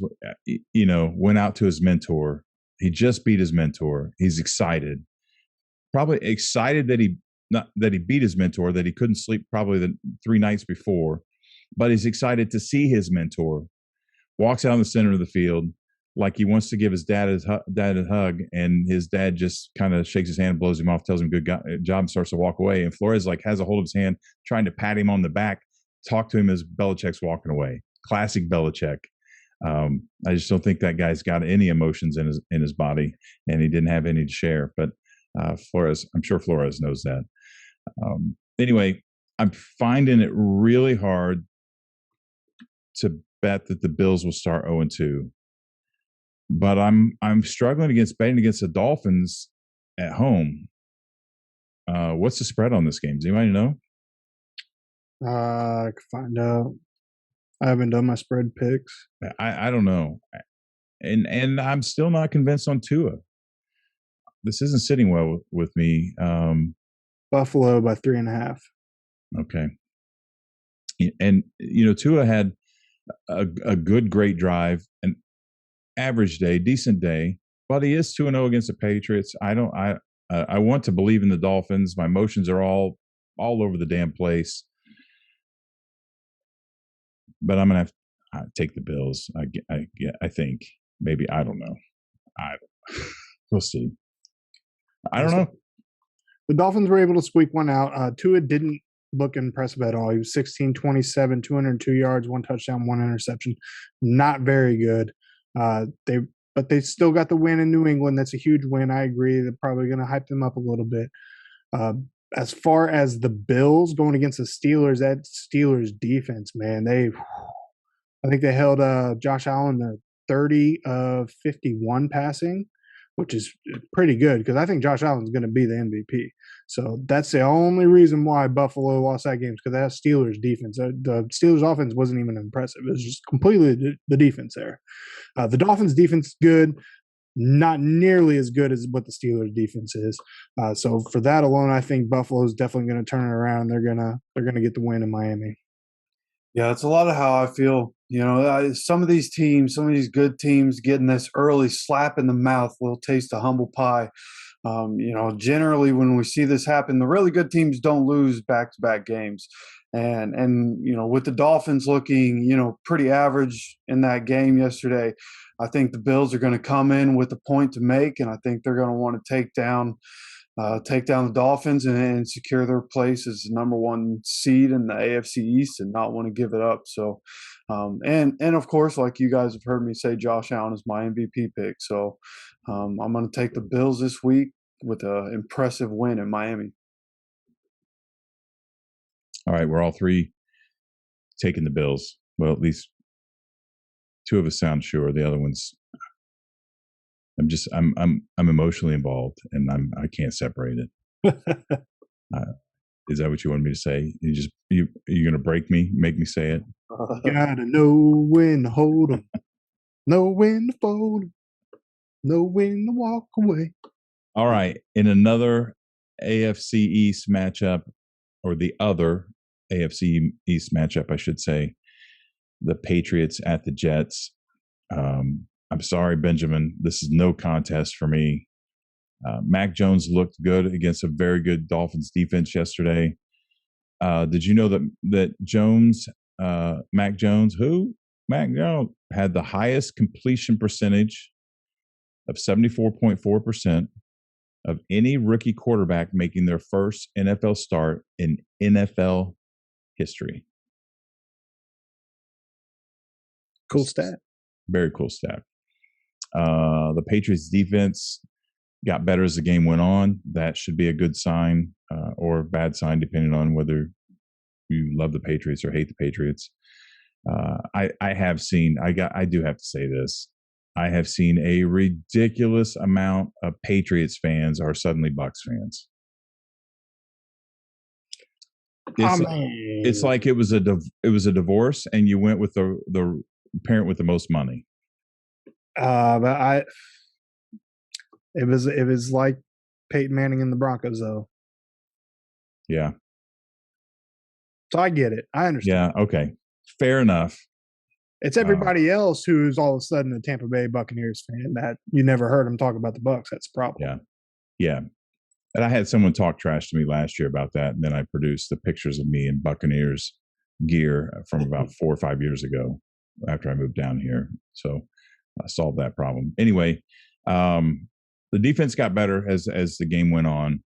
went out to his mentor. He just beat his mentor. He's excited. Probably excited that he beat his mentor, that he couldn't sleep probably the 3 nights before, but he's excited to see his mentor. Walks out in the center of the field like he wants to give his dad a hug, and his dad just kind of shakes his hand, blows him off, tells him good job, and starts to walk away. And Flores has a hold of his hand, trying to pat him on the back, talk to him as Belichick's walking away. classic Belichick. I just don't think that guy's got any emotions in his body, and he didn't have any to share. But Flores, I'm sure Flores knows that. Anyway, I'm finding it really hard to bet that the Bills will start 0-2. But I'm struggling against betting against the Dolphins at home. What's the spread on this game? Does anybody know? I can find out. I haven't done my spread picks. I don't know, and I'm still not convinced on Tua. This isn't sitting well with me. Buffalo by 3.5. Okay, and Tua had a good, great drive, an average day, decent day, but he is 2-0 against the Patriots. I want to believe in the Dolphins. My emotions are all over the damn place. But I'm gonna have to take the Bills. I think maybe I don't know. We'll see. I don't know. The Dolphins were able to squeak one out. Tua didn't look impressive at all. He was 16-27, 202 yards, 1 touchdown, 1 interception. Not very good. But they still got the win in New England. That's a huge win. I agree. They're probably going to hype them up a little bit. As far as the Bills going against the Steelers, that Steelers defense, man, I think they held Josh Allen to 30 of 51 passing, which is pretty good because I think Josh Allen's going to be the MVP. So that's the only reason why Buffalo lost that game, because that Steelers defense. The Steelers offense wasn't even impressive. It was just completely the defense there. The Dolphins defense is good. Not nearly as good as what the Steelers defense is. So for that alone, I think Buffalo is definitely going to turn it around. They're gonna get the win in Miami. Yeah, it's a lot of how I feel. Some of these teams, some of these good teams, getting this early slap in the mouth, little taste of humble pie. Generally when we see this happen, the really good teams don't lose back-to-back games. And with the Dolphins looking, pretty average in that game yesterday, I think the Bills are going to come in with a point to make, and I think they're going to want to take down the Dolphins and secure their place as the number 1 seed in the AFC East and not want to give it up. So, and of course, like you guys have heard me say, Josh Allen is my MVP pick. So I'm going to take the Bills this week with an impressive win in Miami. All right, we're all three taking the Bills. Well, at least 2 of us sound sure. The other ones, I'm emotionally involved, and I can't separate it. Is that what you want me to say? You're going to break me, make me say it? Gotta know when to hold 'em, know when to fold 'em, know when to walk away. All right, in another AFC East matchup, or the other AFC East matchup, I should say, the Patriots at the Jets. I'm sorry, Benjamin. This is no contest for me. Mac Jones looked good against a very good Dolphins defense yesterday. Did you know that Mac Jones had the highest completion percentage of 74.4% of any rookie quarterback making their first NFL start in NFL history? Cool stat. Very cool stat. The Patriots defense got better as the game went on. That should be a good sign or a bad sign, depending on whether you love the Patriots or hate the Patriots. I do have to say this. I have seen a ridiculous amount of Patriots fans are suddenly Bucs fans. It's like it was a divorce, and you went with the parent with the most money. But it was like Peyton Manning and the Broncos, though. Yeah. So I get it. I understand. Yeah. Okay. Fair enough. It's everybody else who's all of a sudden a Tampa Bay Buccaneers fan that you never heard them talk about the Bucs. That's the problem. Yeah. Yeah. And I had someone talk trash to me last year about that, and then I produced the pictures of me in Buccaneers gear from about 4 or 5 years ago after I moved down here. So I solved that problem. Anyway, the defense got better as the game went on.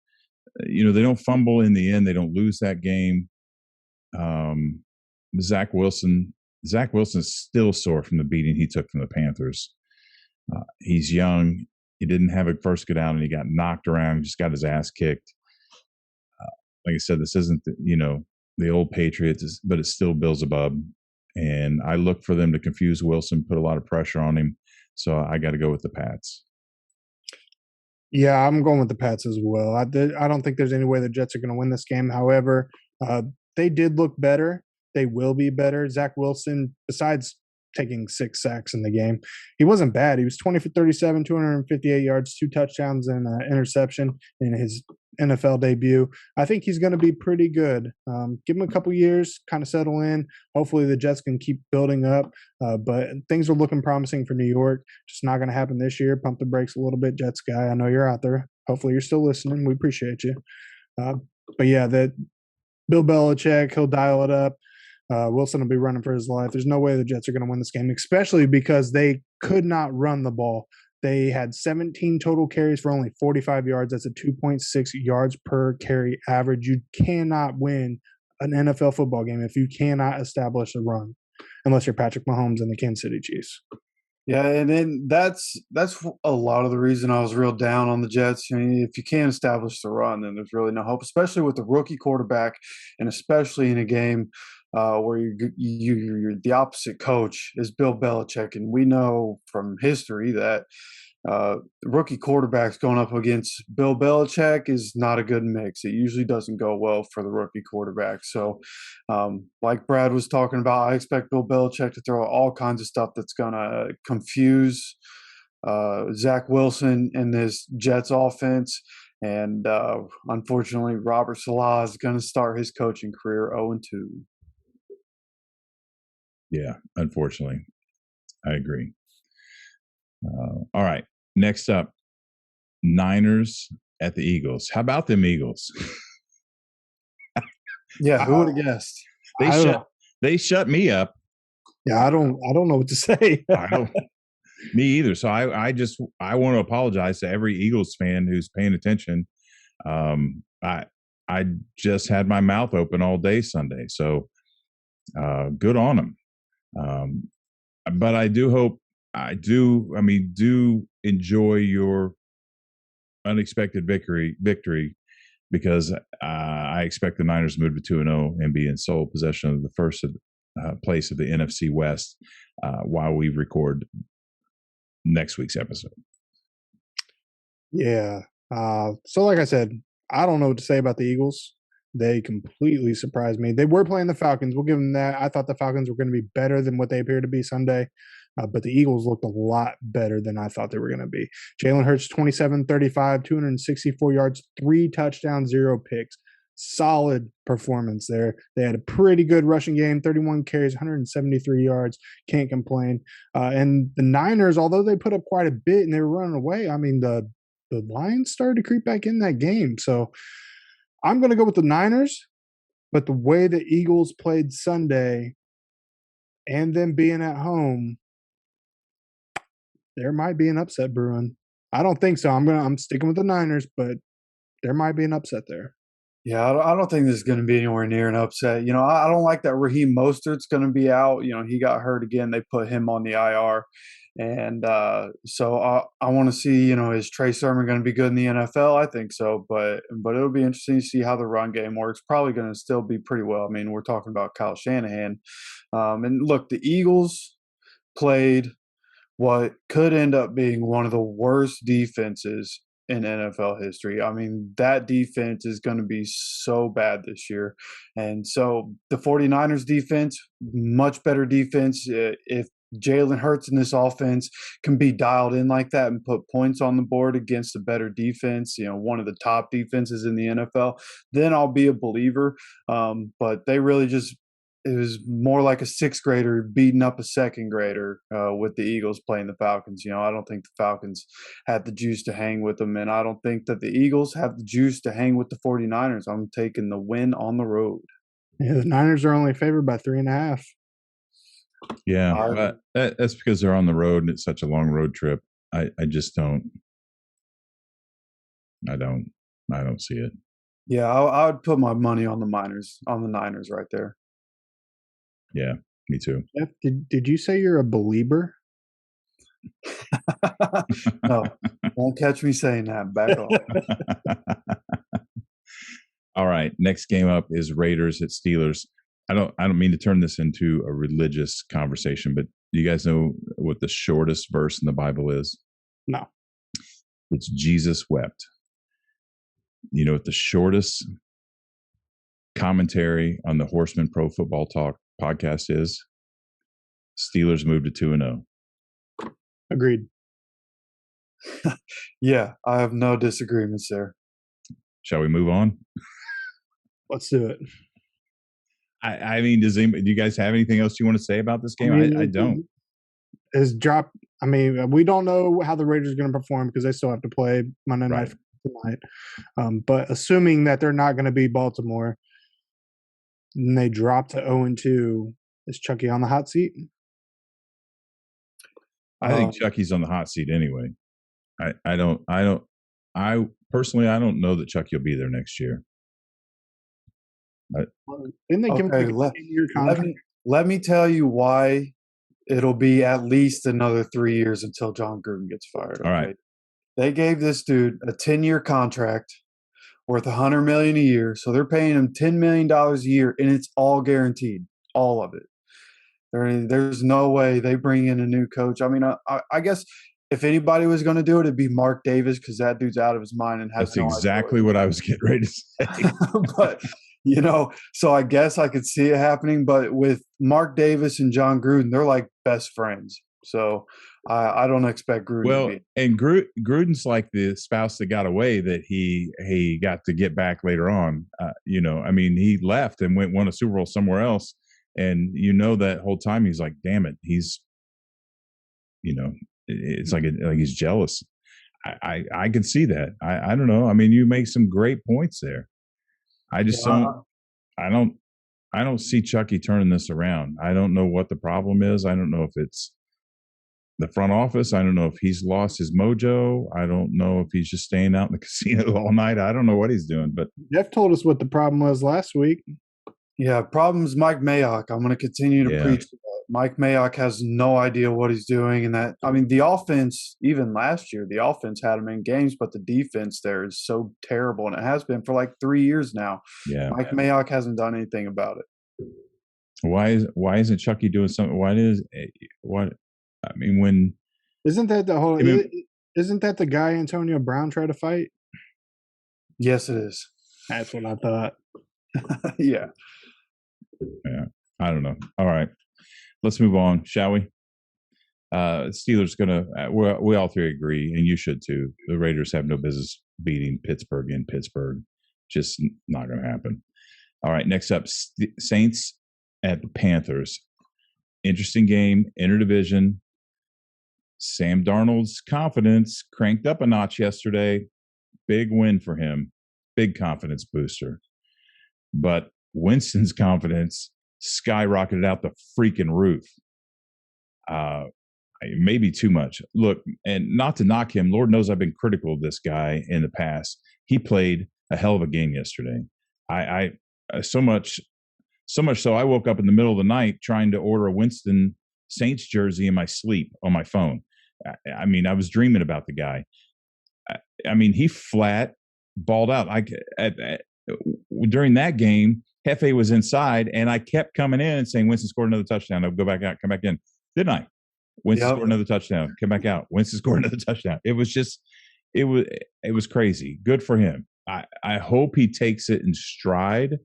They don't fumble in the end. They don't lose that game. Zach Wilson Zach Wilson's still sore from the beating he took from the Panthers. He's young. He didn't have a first go down, and he got knocked around. He just got his ass kicked. Like I said, this isn't the old Patriots, but it's still Beelzebub. And I look for them to confuse Wilson, put a lot of pressure on him. So I got to go with the Pats. Yeah, I'm going with the Pats as well. I don't think there's any way the Jets are going to win this game. However, they did look better. They will be better. Zach Wilson, besides taking 6 sacks in the game, he wasn't bad. He was 20 for 37, 258 yards, 2 touchdowns, and an interception in his NFL debut. I think he's going to be pretty good. Give him a couple years, kind of settle in. Hopefully the Jets can keep building up. But things are looking promising for New York. Just not going to happen this year. Pump the brakes a little bit, Jets guy. I know you're out there. Hopefully you're still listening. We appreciate you. But yeah, that Bill Belichick, he'll dial it up. Wilson will be running for his life. There's no way the Jets are going to win this game, especially because they could not run the ball. They had 17 total carries for only 45 yards. That's a 2.6 yards per carry average. You cannot win an NFL football game if you cannot establish a run, unless you're Patrick Mahomes and the Kansas City Chiefs. Yeah, and then that's a lot of the reason I was real down on the Jets. I mean, if you can't establish the run, then there's really no hope, especially with the rookie quarterback, and especially in a game where you're the opposite coach is Bill Belichick, and we know from history that rookie quarterbacks going up against Bill Belichick is not a good mix. It usually doesn't go well for the rookie quarterback. So, like Brad was talking about, I expect Bill Belichick to throw all kinds of stuff that's going to confuse Zach Wilson in this Jets offense. And unfortunately, Robert Salah is going to start his coaching career 0-2. Yeah, unfortunately. I agree. All right. Next up, Niners at the Eagles. How about them Eagles? Yeah, who would have guessed? They shut me up. Yeah, I don't know what to say. I don't. Me either. So I want to apologize to every Eagles fan who's paying attention. I just had my mouth open all day Sunday, so good on them. But I do enjoy your unexpected victory because I expect the Niners to move to 2-0 and be in sole possession of the first place of the NFC West while we record next week's episode. Yeah. So like I said, I don't know what to say about the Eagles. They completely surprised me. They were playing the Falcons. We'll give them that. I thought the Falcons were going to be better than what they appeared to be Sunday. But the Eagles looked a lot better than I thought they were going to be. Jalen Hurts, 27-35, 264 yards, 3 touchdowns, 0 picks. Solid performance there. They had a pretty good rushing game, 31 carries, 173 yards. Can't complain. And the Niners, although they put up quite a bit and they were running away, I mean, the Lions started to creep back in that game. So I'm going to go with the Niners. But the way the Eagles played Sunday and them being at home, there might be an upset brewing. I don't think so. I'm sticking with the Niners, but there might be an upset there. Yeah, I don't think this is going to be anywhere near an upset. You know, I don't like that Raheem Mostert's going to be out. You know, he got hurt again. They put him on the IR. And so I want to see, you know, is Trey Sermon going to be good in the NFL? I think so. But it'll be interesting to see how the run game works. Probably going to still be pretty well. I mean, we're talking about Kyle Shanahan. And look, the Eagles played what could end up being one of the worst defenses in NFL history. I mean, that defense is going to be so bad this year. And so the 49ers defense, much better defense. If Jalen Hurts in this offense can be dialed in like that and put points on the board against a better defense, you know, one of the top defenses in the NFL, then I'll be a believer. But they really just, it was more like a 6th grader beating up a 2nd grader with the Eagles playing the Falcons. You know, I don't think the Falcons had the juice to hang with them, and I don't think that the Eagles have the juice to hang with the 49ers. I'm taking the win on the road. Yeah, the Niners are only favored by 3.5. Yeah, but that's because they're on the road and it's such a long road trip. I just don't. I don't see it. Yeah, I would put my money on the Niners right there. Yeah, Me too. Jeff, did you say you're a believer? No, won't catch me saying that. Back off. All right, next game up is Raiders at Steelers. I don't mean to turn this into a religious conversation, but do you guys know what the shortest verse in the Bible is? No. It's Jesus wept. You know what the shortest commentary on the Horsemen Pro Football Talk podcast is? Steelers moved to 2-0. Agreed. Yeah, I have no disagreements there. Shall we move on? Let's do it. I mean, do you guys have anything else you want to say about this game? I don't. Is drop. I mean, we don't know how the Raiders are going to perform because they still have to play Monday night tonight. But assuming that they're not going to beat Baltimore, and they drop to 0-2, is Chucky on the hot seat? I think Chucky's on the hot seat anyway. I personally don't know that Chucky will be there next year. Didn't they give him a 10-year contract? Let me tell you why it'll be at least another 3 years until John Gruden gets fired. Okay? All right. They gave this dude a 10-year contract worth $100 million a year, so they're paying him $10 million a year, and it's all guaranteed, all of it. There's no way they bring in a new coach. I mean, I guess if anybody was going to do it, it'd be Mark Davis because that dude's out of his mind and has. That's exactly what I was getting ready to say. But so I guess I could see it happening. But with Mark Davis and John Gruden, they're like best friends. So I don't expect Gruden. Well, to be. And Gruden's like the spouse that got away that he got to get back later on. I mean, he left and won a Super Bowl somewhere else. And that whole time he's like, damn it, he's, it's like he's jealous. I can see that. I don't know. I mean, you make some great points there. I just I don't see Chucky turning this around. I don't know what the problem is. I don't know if it's the front office. I don't know if he's lost his mojo. I don't know if he's just staying out in the casino all night. I don't know what he's doing. But Jeff told us what the problem was last week. Yeah, problem's Mike Mayock. I'm going to continue to preach that. Mike Mayock has no idea what he's doing. And the offense, even last year, the offense had him in games, but the defense there is so terrible. And it has been for like 3 years now. Yeah, Mike Mayock hasn't done anything about it. Why isn't Chucky doing something? When isn't that the guy Antonio Brown tried to fight? Yes, it is. That's what I thought. Yeah. I don't know. All right, let's move on, shall we? Steelers gonna. We all three agree, and you should too. The Raiders have no business beating Pittsburgh in Pittsburgh. Just not going to happen. All right, next up, Saints at the Panthers. Interesting game, interdivision. Sam Darnold's confidence cranked up a notch yesterday. Big win for him. Big confidence booster. But Winston's confidence skyrocketed out the freaking roof. Maybe too much. Look, and not to knock him, Lord knows I've been critical of this guy in the past. He played a hell of a game yesterday. I so much so I woke up in the middle of the night trying to order a Winston Saints jersey in my sleep on my phone. I mean, I was dreaming about the guy. I mean, he flat balled out. During that game, Hefe was inside, and I kept coming in and saying, Winston scored another touchdown. I'll go back out, come back in. Didn't I? Winston scored another touchdown. Come back out. Winston scored another touchdown. It was crazy. Good for him. I hope he takes it in stride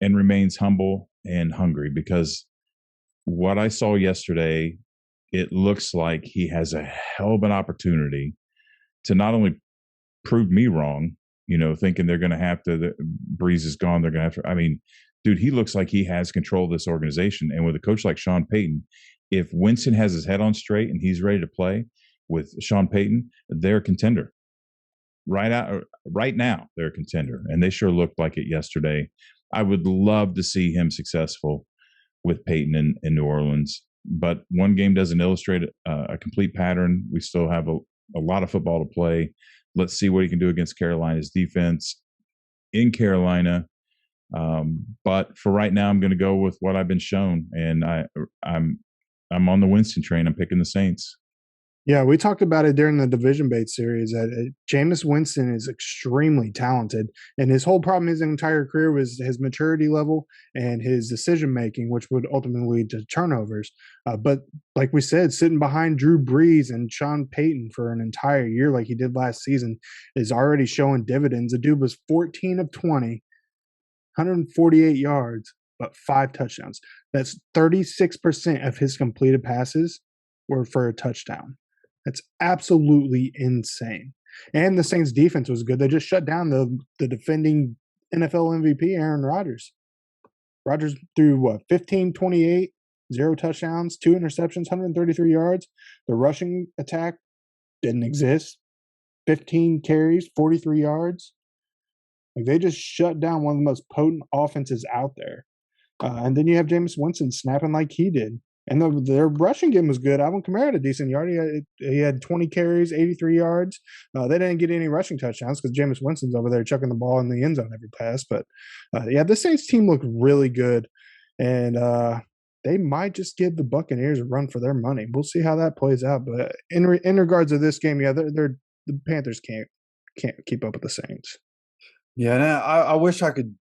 and remains humble and hungry, because what I saw yesterday, it looks like he has a hell of an opportunity to not only prove me wrong, thinking they're going to have to, Breeze is gone, they're going to have to, I mean, dude, he looks like he has control of this organization. And with a coach like Sean Payton, if Winston has his head on straight and he's ready to play with Sean Payton, they're a contender. Right now, they're a contender. And they sure looked like it yesterday. I would love to see him successful with Payton in New Orleans. But one game doesn't illustrate a complete pattern. We still have a lot of football to play. Let's see what he can do against Carolina's defense. In Carolina, But for right now, I'm going to go with what I've been shown, and I'm on the Winston train. I'm picking the Saints. Yeah, we talked about it during the division bait series that Jameis Winston is extremely talented, and his whole problem his entire career was his maturity level and his decision making, which would ultimately lead to turnovers. But like we said, sitting behind Drew Brees and Sean Payton for an entire year, like he did last season, is already showing dividends. The dude was 14 of 20, 148 yards, but 5 touchdowns. That's 36% of his completed passes were for a touchdown. That's absolutely insane. And the Saints defense was good. They just shut down the defending NFL MVP, Aaron Rodgers. Rodgers threw 15, 28, 0 touchdowns, 2 interceptions, 133 yards. The rushing attack didn't exist. 15 carries, 43 yards. Like they just shut down one of the most potent offenses out there. And then you have Jameis Winston snapping like he did. And their rushing game was good. Alvin Kamara had a decent yard. He had 20 carries, 83 yards. They didn't get any rushing touchdowns because Jameis Winston's over there chucking the ball in the end zone every pass. But yeah, the Saints team looked really good. And they might just give the Buccaneers a run for their money. We'll see how that plays out. But in regards to this game, yeah, the Panthers can't keep up with the Saints. Yeah, and I wish I could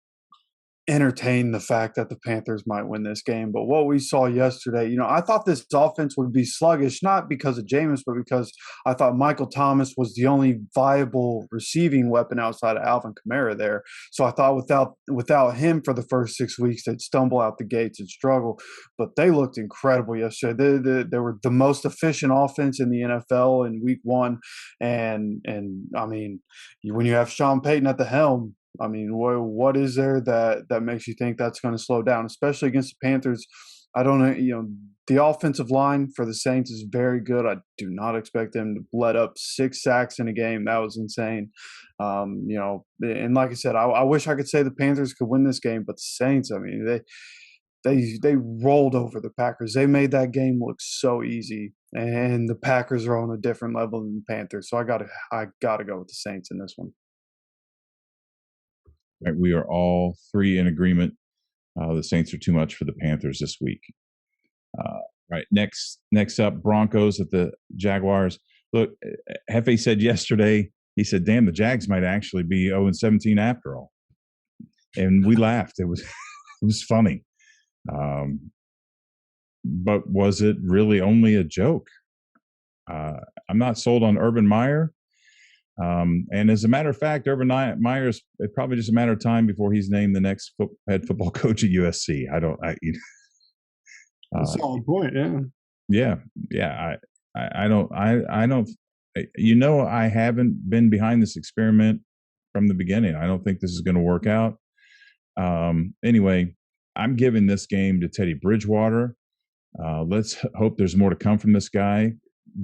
entertain the fact that the Panthers might win this game. But what we saw yesterday, I thought this offense would be sluggish, not because of Jameis, but because I thought Michael Thomas was the only viable receiving weapon outside of Alvin Kamara there. So I thought without him for the first 6 weeks, they'd stumble out the gates and struggle. But they looked incredible yesterday. They were the most efficient offense in the NFL in week 1. And I mean, when you have Sean Payton at the helm, I mean, what is there that makes you think that's going to slow down, especially against the Panthers? I don't know. The offensive line for the Saints is very good. I do not expect them to let up 6 sacks in a game. That was insane. And like I said, I wish I could say the Panthers could win this game, but the Saints, I mean, they rolled over the Packers. They made that game look so easy, and the Packers are on a different level than the Panthers. So I gotta go with the Saints in this one. Right, we are all 3 in agreement. The Saints are too much for the Panthers this week. Right, next up, Broncos at the Jaguars. Look, Hefe said yesterday, he said, damn, the Jags might actually be 0-17 after all. And we laughed. It was funny. But was it really only a joke? I'm not sold on Urban Meyer. And as a matter of fact, Urban Meyer's it's probably just a matter of time before he's named the next head football coach at USC. That's a solid point. Yeah. I don't. I haven't been behind this experiment from the beginning. I don't think this is going to work out. Anyway, I'm giving this game to Teddy Bridgewater. Let's hope there's more to come from this guy.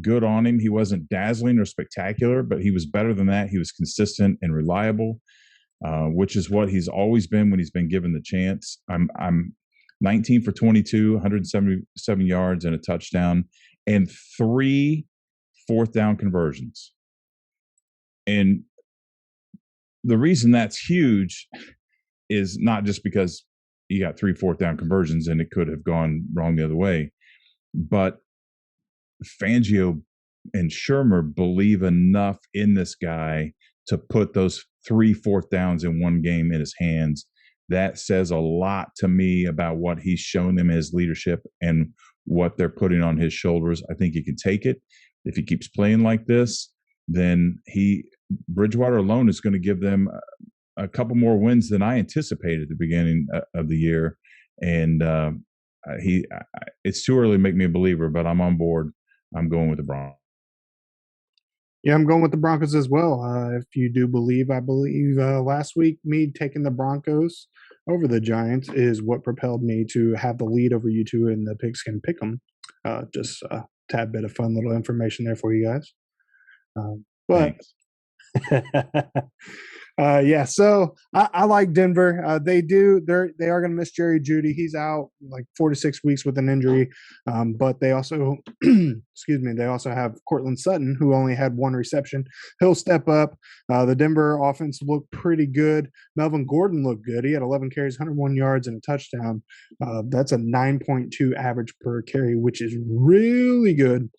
Good on him. He wasn't dazzling or spectacular, but he was better than that. He was consistent and reliable, which is what he's always been when he's been given the chance. I'm 19 for 22, 177 yards and a touchdown, and 3 fourth-down conversions. And the reason that's huge is not just because he got 3 fourth-down conversions and it could have gone wrong the other way, but Fangio and Shermer believe enough in this guy to put those 3 fourth downs in one game in his hands. That says a lot to me about what he's shown them as leadership and what they're putting on his shoulders. I think he can take it. If he keeps playing like this, then Bridgewater alone is going to give them a couple more wins than I anticipated at the beginning of the year. And it's too early to make me a believer, but I'm on board. I'm going with the Broncos. Yeah, I'm going with the Broncos as well. If you do believe, I believe last week me taking the Broncos over the Giants is what propelled me to have the lead over you two in the Pigskin Pick'em. Just a tad bit of fun little information there for you guys. But Thanks. Yeah, so I like Denver. They are going to miss Jerry Jeudy. He's out like 4 to 6 weeks with an injury. But they also, excuse me, they also have Cortland Sutton, who only had one reception. He'll step up. The Denver offense looked pretty good. Melvin Gordon looked good. He had 11 carries, 101 yards, and a touchdown. That's a 9.2 average per carry, which is really good.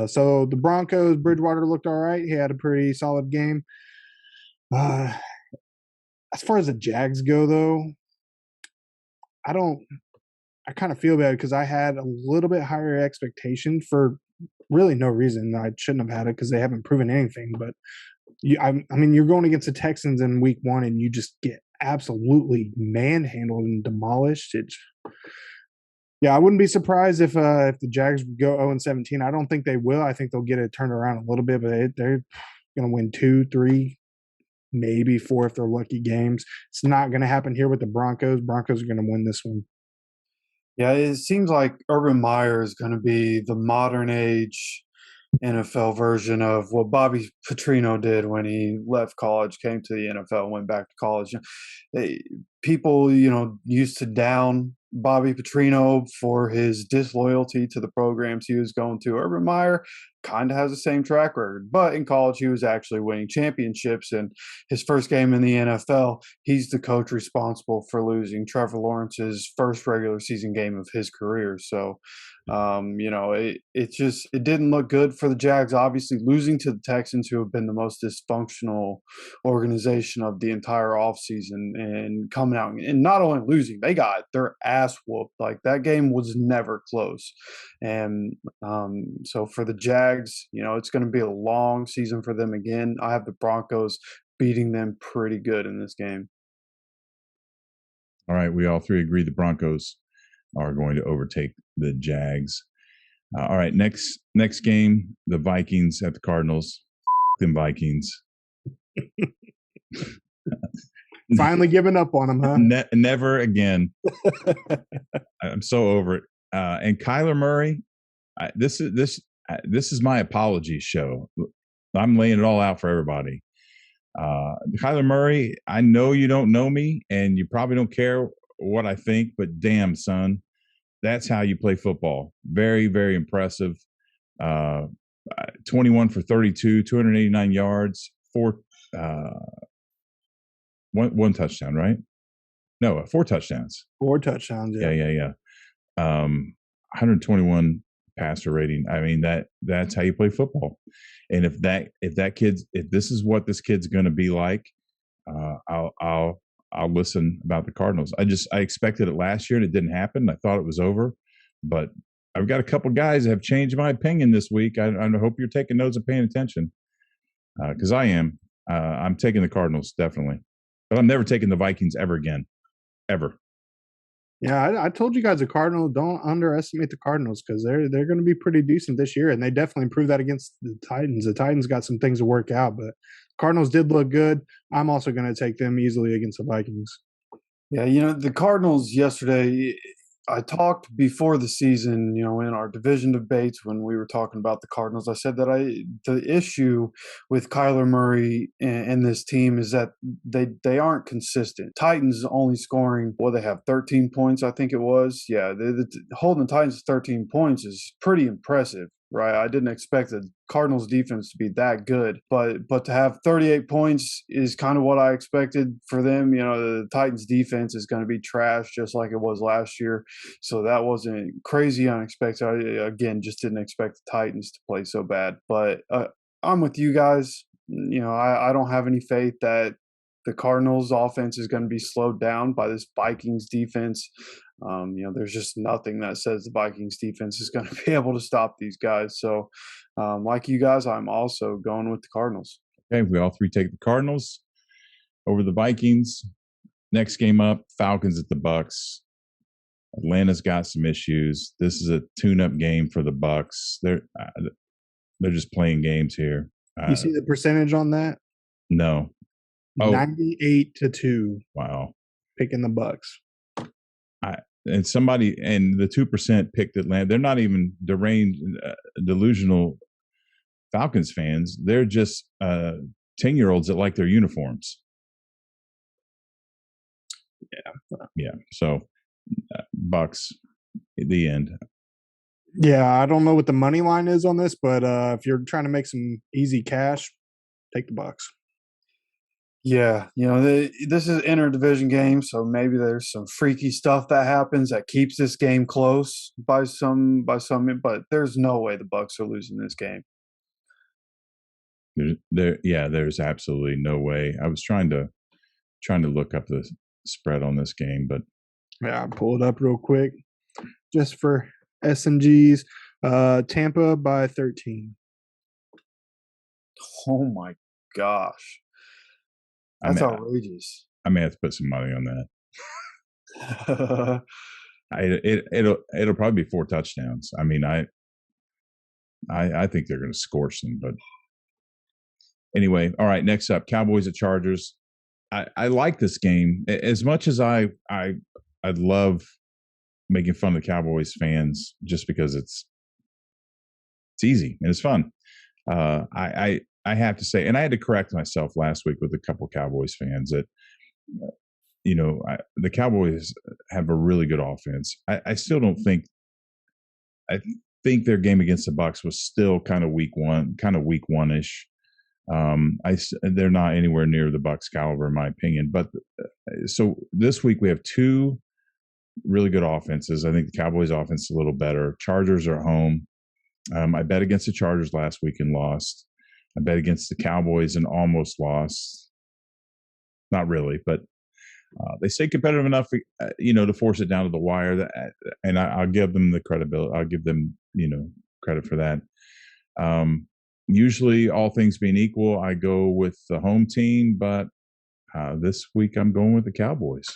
So the Broncos, Bridgewater looked all right. He had a pretty solid game. As far as the Jags go, though, I kind of feel bad because I had a little bit higher expectation for really no reason. I shouldn't have had it because they haven't proven anything. But I mean, you're going against the Texans in week 1 and you just get absolutely manhandled and demolished. Yeah, I wouldn't be surprised if the Jags go 0-17. I don't think they will. I think they'll get it turned around a little bit, but they're going to win 2, 3, maybe 4 if they're lucky games. It's not going to happen here with the Broncos. Broncos are going to win this one. Yeah, it seems like Urban Meyer is going to be the modern age NFL version of what Bobby Petrino did when he left college, came to the NFL, went back to college. People, used to down Bobby Petrino for his disloyalty to the programs he was going to. Urban Meyer kind of has the same track record, but in college he was actually winning championships. And his first game in the NFL, he's the coach responsible for losing Trevor Lawrence's first regular season game of his career. So, it didn't look good for the Jags. Obviously, losing to the Texans, who have been the most dysfunctional organization of the entire offseason, and coming out and not only losing, they got their ass whooped. Like, that game was never close. And so for the Jags, it's going to be a long season for them again. I have the Broncos beating them pretty good in this game. All right, we all three agree the Broncos are going to overtake the Jags. All right, next game, the Vikings at the Cardinals. Them Vikings. Finally giving up on them, huh? Never again. I'm so over it. And Kyler Murray, this is my apology show. I'm laying it all out for everybody. Kyler Murray, I know you don't know me, and you probably don't care what I think, but damn, son, that's how you play football. Very, very impressive. 21 for 32, 289 yards, one touchdown, right? No, 4 touchdowns. 4 touchdowns. Yeah. 121 passer rating. I mean, that's how you play football. And if this is what this kid's going to be like, I'll listen about the Cardinals. I expected it last year and it didn't happen. I thought it was over, but I've got a couple guys that have changed my opinion this week. I hope you're taking notes and paying attention, because I am. I'm taking the Cardinals definitely, but I'm never taking the Vikings ever again, ever. Yeah, I told you guys the Cardinals, don't underestimate the Cardinals, because they're going to be pretty decent this year, and they definitely proved that against the Titans. The Titans got some things to work out, but Cardinals did look good. I'm also going to take them easily against the Vikings. Yeah, the Cardinals yesterday, I talked before the season, in our division debates when we were talking about the Cardinals. I said that the issue with Kyler Murray and this team is that they aren't consistent. Titans only scoring, they have 13 points, I think it was. Yeah, holding the Titans to 13 points is pretty impressive. Right, I didn't expect the Cardinals defense to be that good, but to have 38 points is kind of what I expected for them. The Titans defense is going to be trash just like it was last year, so that wasn't crazy unexpected. I, again, just didn't expect the Titans to play so bad. But I'm with you guys. I don't have any faith that the Cardinals offense is going to be slowed down by this Vikings defense. There's just nothing that says the Vikings defense is going to be able to stop these guys. So, like you guys, I'm also going with the Cardinals. Okay, we all three take the Cardinals over the Vikings. Next game up, Falcons at the Bucks. Atlanta's got some issues. This is a tune-up game for the Bucks. They're just playing games here. You see the percentage on that? No. 98-2. Wow. Picking the Bucks. And the 2% picked Atlanta. They're not even deranged, delusional Falcons fans. They're just 10-year-olds that like their uniforms. Yeah. So Bucks, the end. Yeah, I don't know what the money line is on this, but if you're trying to make some easy cash, take the Bucks. Yeah, this is interdivision game, so maybe there's some freaky stuff that happens that keeps this game close by some, but there's no way the Bucks are losing this game. There's absolutely no way. I was trying to look up the spread on this game, but yeah, I'll pull it up real quick just for S&Gs. Tampa by 13. Oh my gosh, that's outrageous. I may have to put some money on that. It'll probably be 4 touchdowns. I mean, I think they're going to scorch them, but anyway. All right, next up, Cowboys at Chargers. I like this game as much as I'd love making fun of the Cowboys fans just because it's easy and it's fun. I have to say, and I had to correct myself last week with a couple Cowboys fans that, the Cowboys have a really good offense. I still don't think. I think their game against the Bucks was still kind of week one-ish. They're not anywhere near the Bucks caliber, in my opinion. But so this week we have 2 really good offenses. I think the Cowboys' offense is a little better. Chargers are at home. I bet against the Chargers last week and lost. I bet against the Cowboys and almost lost. Not really, but they stay competitive enough, to force it down to the wire. And I'll give them the credibility. I'll give them, credit for that. Usually, all things being equal, I go with the home team, but this week I'm going with the Cowboys.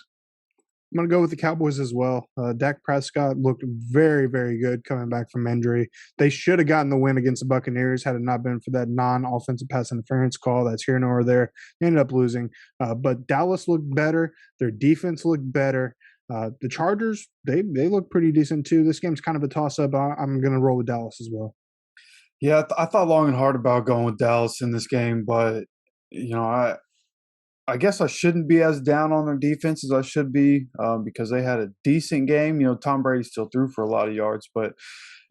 I'm going to go with the Cowboys as well. Dak Prescott looked very, very good coming back from injury. They should have gotten the win against the Buccaneers had it not been for that non-offensive pass interference call. That's here nor there. They ended up losing. But Dallas looked better. Their defense looked better. The Chargers, they look pretty decent too. This game's kind of a toss-up. I'm going to roll with Dallas as well. Yeah, I thought long and hard about going with Dallas in this game, but I guess I shouldn't be as down on their defense as I should be because they had a decent game. Tom Brady still threw for a lot of yards, but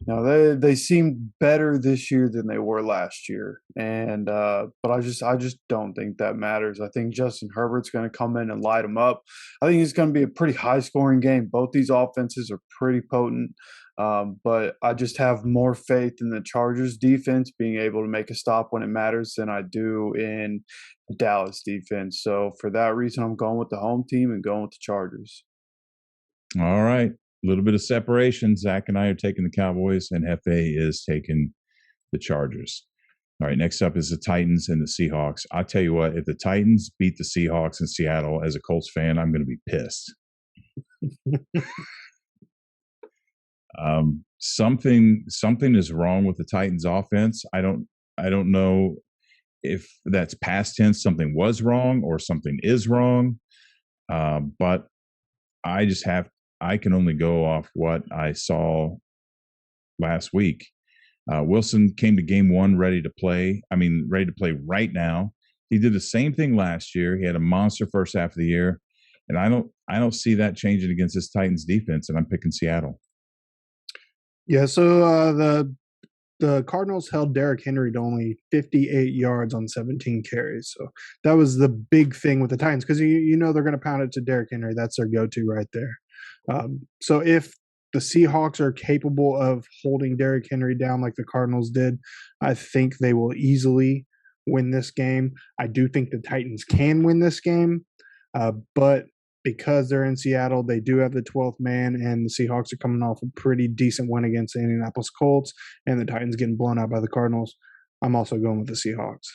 they seemed better this year than they were last year. And but I just don't think that matters. I think Justin Herbert's going to come in and light them up. I think it's going to be a pretty high scoring game. Both these offenses are pretty potent. But I just have more faith in the Chargers defense being able to make a stop when it matters than I do in the Dallas defense. So for that reason, I'm going with the home team and going with the Chargers. All right. A little bit of separation. Zach and I are taking the Cowboys, and Hefe is taking the Chargers. All right, next up is the Titans and the Seahawks. I'll tell you what, if the Titans beat the Seahawks in Seattle, as a Colts fan, I'm going to be pissed. Something is wrong with the Titans offense. I don't know if that's past tense, something was wrong or something is wrong. But I can only go off what I saw last week. Wilson came to game 1 ready to play right now. He did the same thing last year. He had a monster first half of the year, and I don't see that changing against this Titans defense, and I'm picking Seattle. Yeah, so the Cardinals held Derrick Henry to only 58 yards on 17 carries. So that was the big thing with the Titans because they're going to pound it to Derrick Henry. That's their go-to right there. So if the Seahawks are capable of holding Derrick Henry down like the Cardinals did, I think they will easily win this game. I do think the Titans can win this game, but because they're in Seattle, they do have the 12th man, and the Seahawks are coming off a pretty decent win against the Indianapolis Colts, and the Titans getting blown out by the Cardinals. I'm also going with the Seahawks.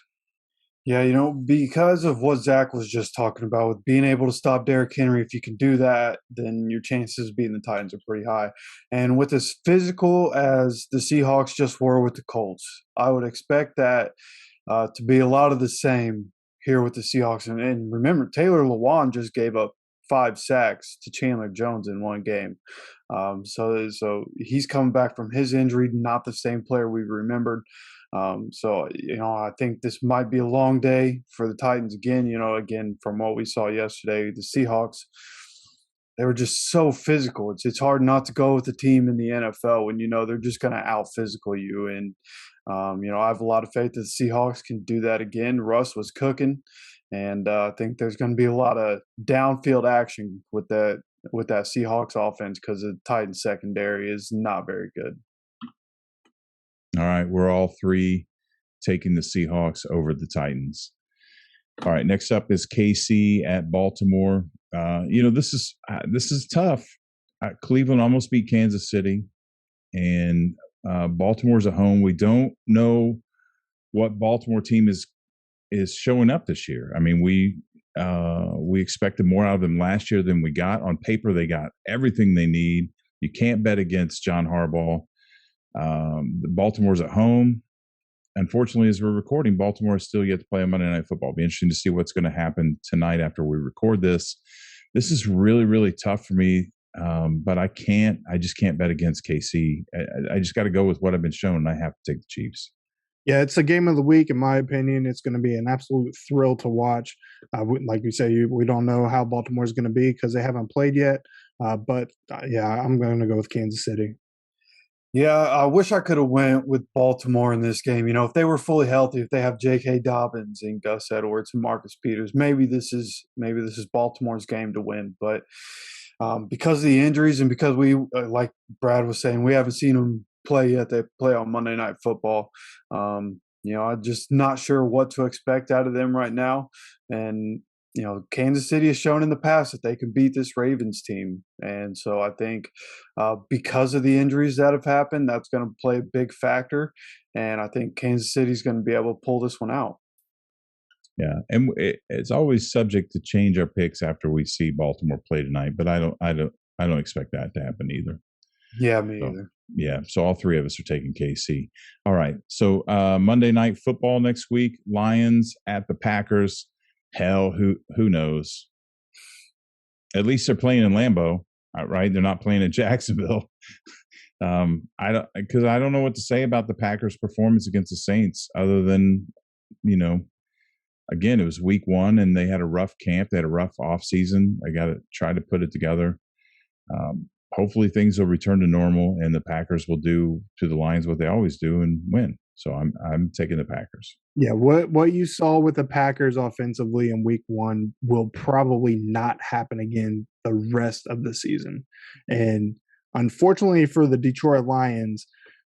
Yeah, because of what Zach was just talking about with being able to stop Derrick Henry, if you can do that, then your chances of beating the Titans are pretty high. And with as physical as the Seahawks just were with the Colts, I would expect that to be a lot of the same here with the Seahawks. And remember, Taylor Lewan just gave up 5 sacks to Chandler Jones in one game. So he's coming back from his injury, not the same player we remembered. So, I think this might be a long day for the Titans again. Again, from what we saw yesterday, the Seahawks, they were just so physical. It's hard not to go with the team in the NFL when they're just going to out physical you. And I have a lot of faith that the Seahawks can do that again. Russ was cooking, and I think there's going to be a lot of downfield action with that Seahawks offense because the Titans secondary is not very good. All right, we're all three taking the Seahawks over the Titans. All right, next up is KC at Baltimore. This is tough. Cleveland almost beat Kansas City, and Baltimore's at home. We don't know what Baltimore team is showing up this year. I mean, we expected more out of them last year than we got. On paper, they got everything they need. You can't bet against John Harbaugh. Baltimore's at home. Unfortunately, as we're recording, Baltimore is still yet to play on Monday Night Football. It'll be interesting to see what's going to happen tonight after we record this. This is really, really tough for me, but I just can't bet against KC. I just got to go with what I've been shown, and I have to take the Chiefs. Yeah, it's a game of the week, in my opinion. It's going to be an absolute thrill to watch. Like you say, we don't know how Baltimore is going to be because they haven't played yet. But I'm going to go with Kansas City. Yeah, I wish I could have went with Baltimore in this game. If they were fully healthy, if they have J.K. Dobbins and Gus Edwards and Marcus Peters, maybe this is Baltimore's game to win. But because of the injuries and because we, like Brad was saying, we haven't seen them play yet. They play on Monday Night Football. I'm just not sure what to expect out of them right now. And Kansas City has shown in the past that they can beat this Ravens team. And so I think because of the injuries that have happened, that's going to play a big factor. And I think Kansas City is going to be able to pull this one out. Yeah, and it's always subject to change our picks after we see Baltimore play tonight. But I don't expect that to happen either. Yeah, me either. Yeah, so all three of us are taking KC. All right, so Monday Night Football next week, Lions at the Packers. Hell, who knows? At least they're playing in Lambeau, right? They're not playing in Jacksonville. I don't know what to say about the Packers' performance against the Saints, other than again, it was week 1 and they had a rough camp. They had a rough off season. I got to try to put it together. Hopefully, things will return to normal, and the Packers will do to the Lions what they always do and win. So I'm taking the Packers. Yeah, what you saw with the Packers offensively in week 1 will probably not happen again the rest of the season. And unfortunately for the Detroit Lions,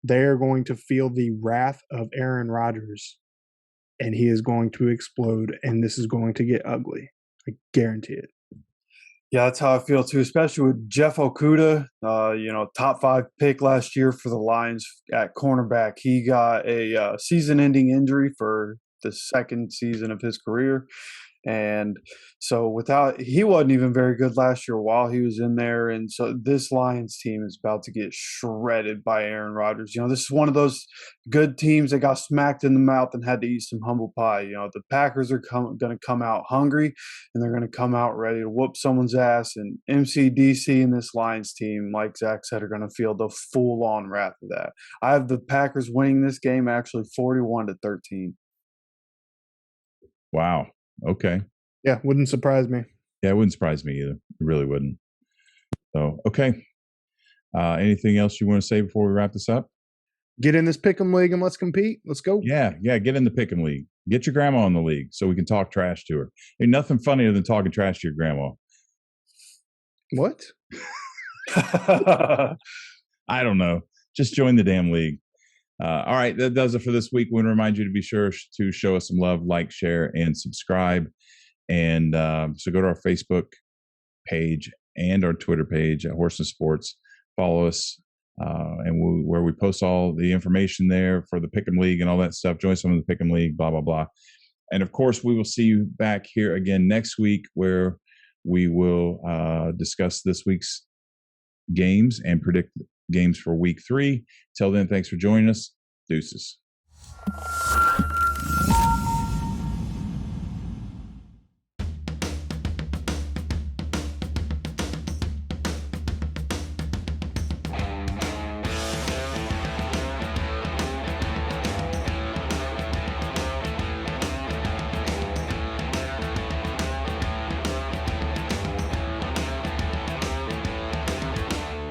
they're going to feel the wrath of Aaron Rodgers, and he is going to explode, and this is going to get ugly. I guarantee it. Yeah, that's how I feel too, especially with Jeff Okudah, top 5 pick last year for the Lions at cornerback. He got a season-ending injury for the second season of his career. And so he wasn't even very good last year while he was in there. And so this Lions team is about to get shredded by Aaron Rodgers. This is one of those good teams that got smacked in the mouth and had to eat some humble pie. The Packers are going to come out hungry, and they're going to come out ready to whoop someone's ass. And MCDC and this Lions team, like Zach said, are going to feel the full-on wrath of that. I have the Packers winning this game actually 41-13. Wow. Okay. Yeah, wouldn't surprise me. Yeah, it wouldn't surprise me either. It really wouldn't. So, okay. Anything else you want to say before we wrap this up? Get in this pick'em league and let's compete. Let's go. Yeah, get in the pick'em league. Get your grandma in the league so we can talk trash to her. Ain't nothing funnier than talking trash to your grandma. What? I don't know. Just join the damn league. All right, that does it for this week. We want to remind you to be sure to show us some love, like, share, and subscribe. And so go to our Facebook page and our Twitter page at Horsemen Sports. Follow us, where we post all the information there for the Pick'em League and all that stuff. Join some of the Pick'em League, blah, blah, blah. And, of course, we will see you back here again next week where we will discuss this week's games and predict games for week 3. Till then, thanks for joining us. Deuces.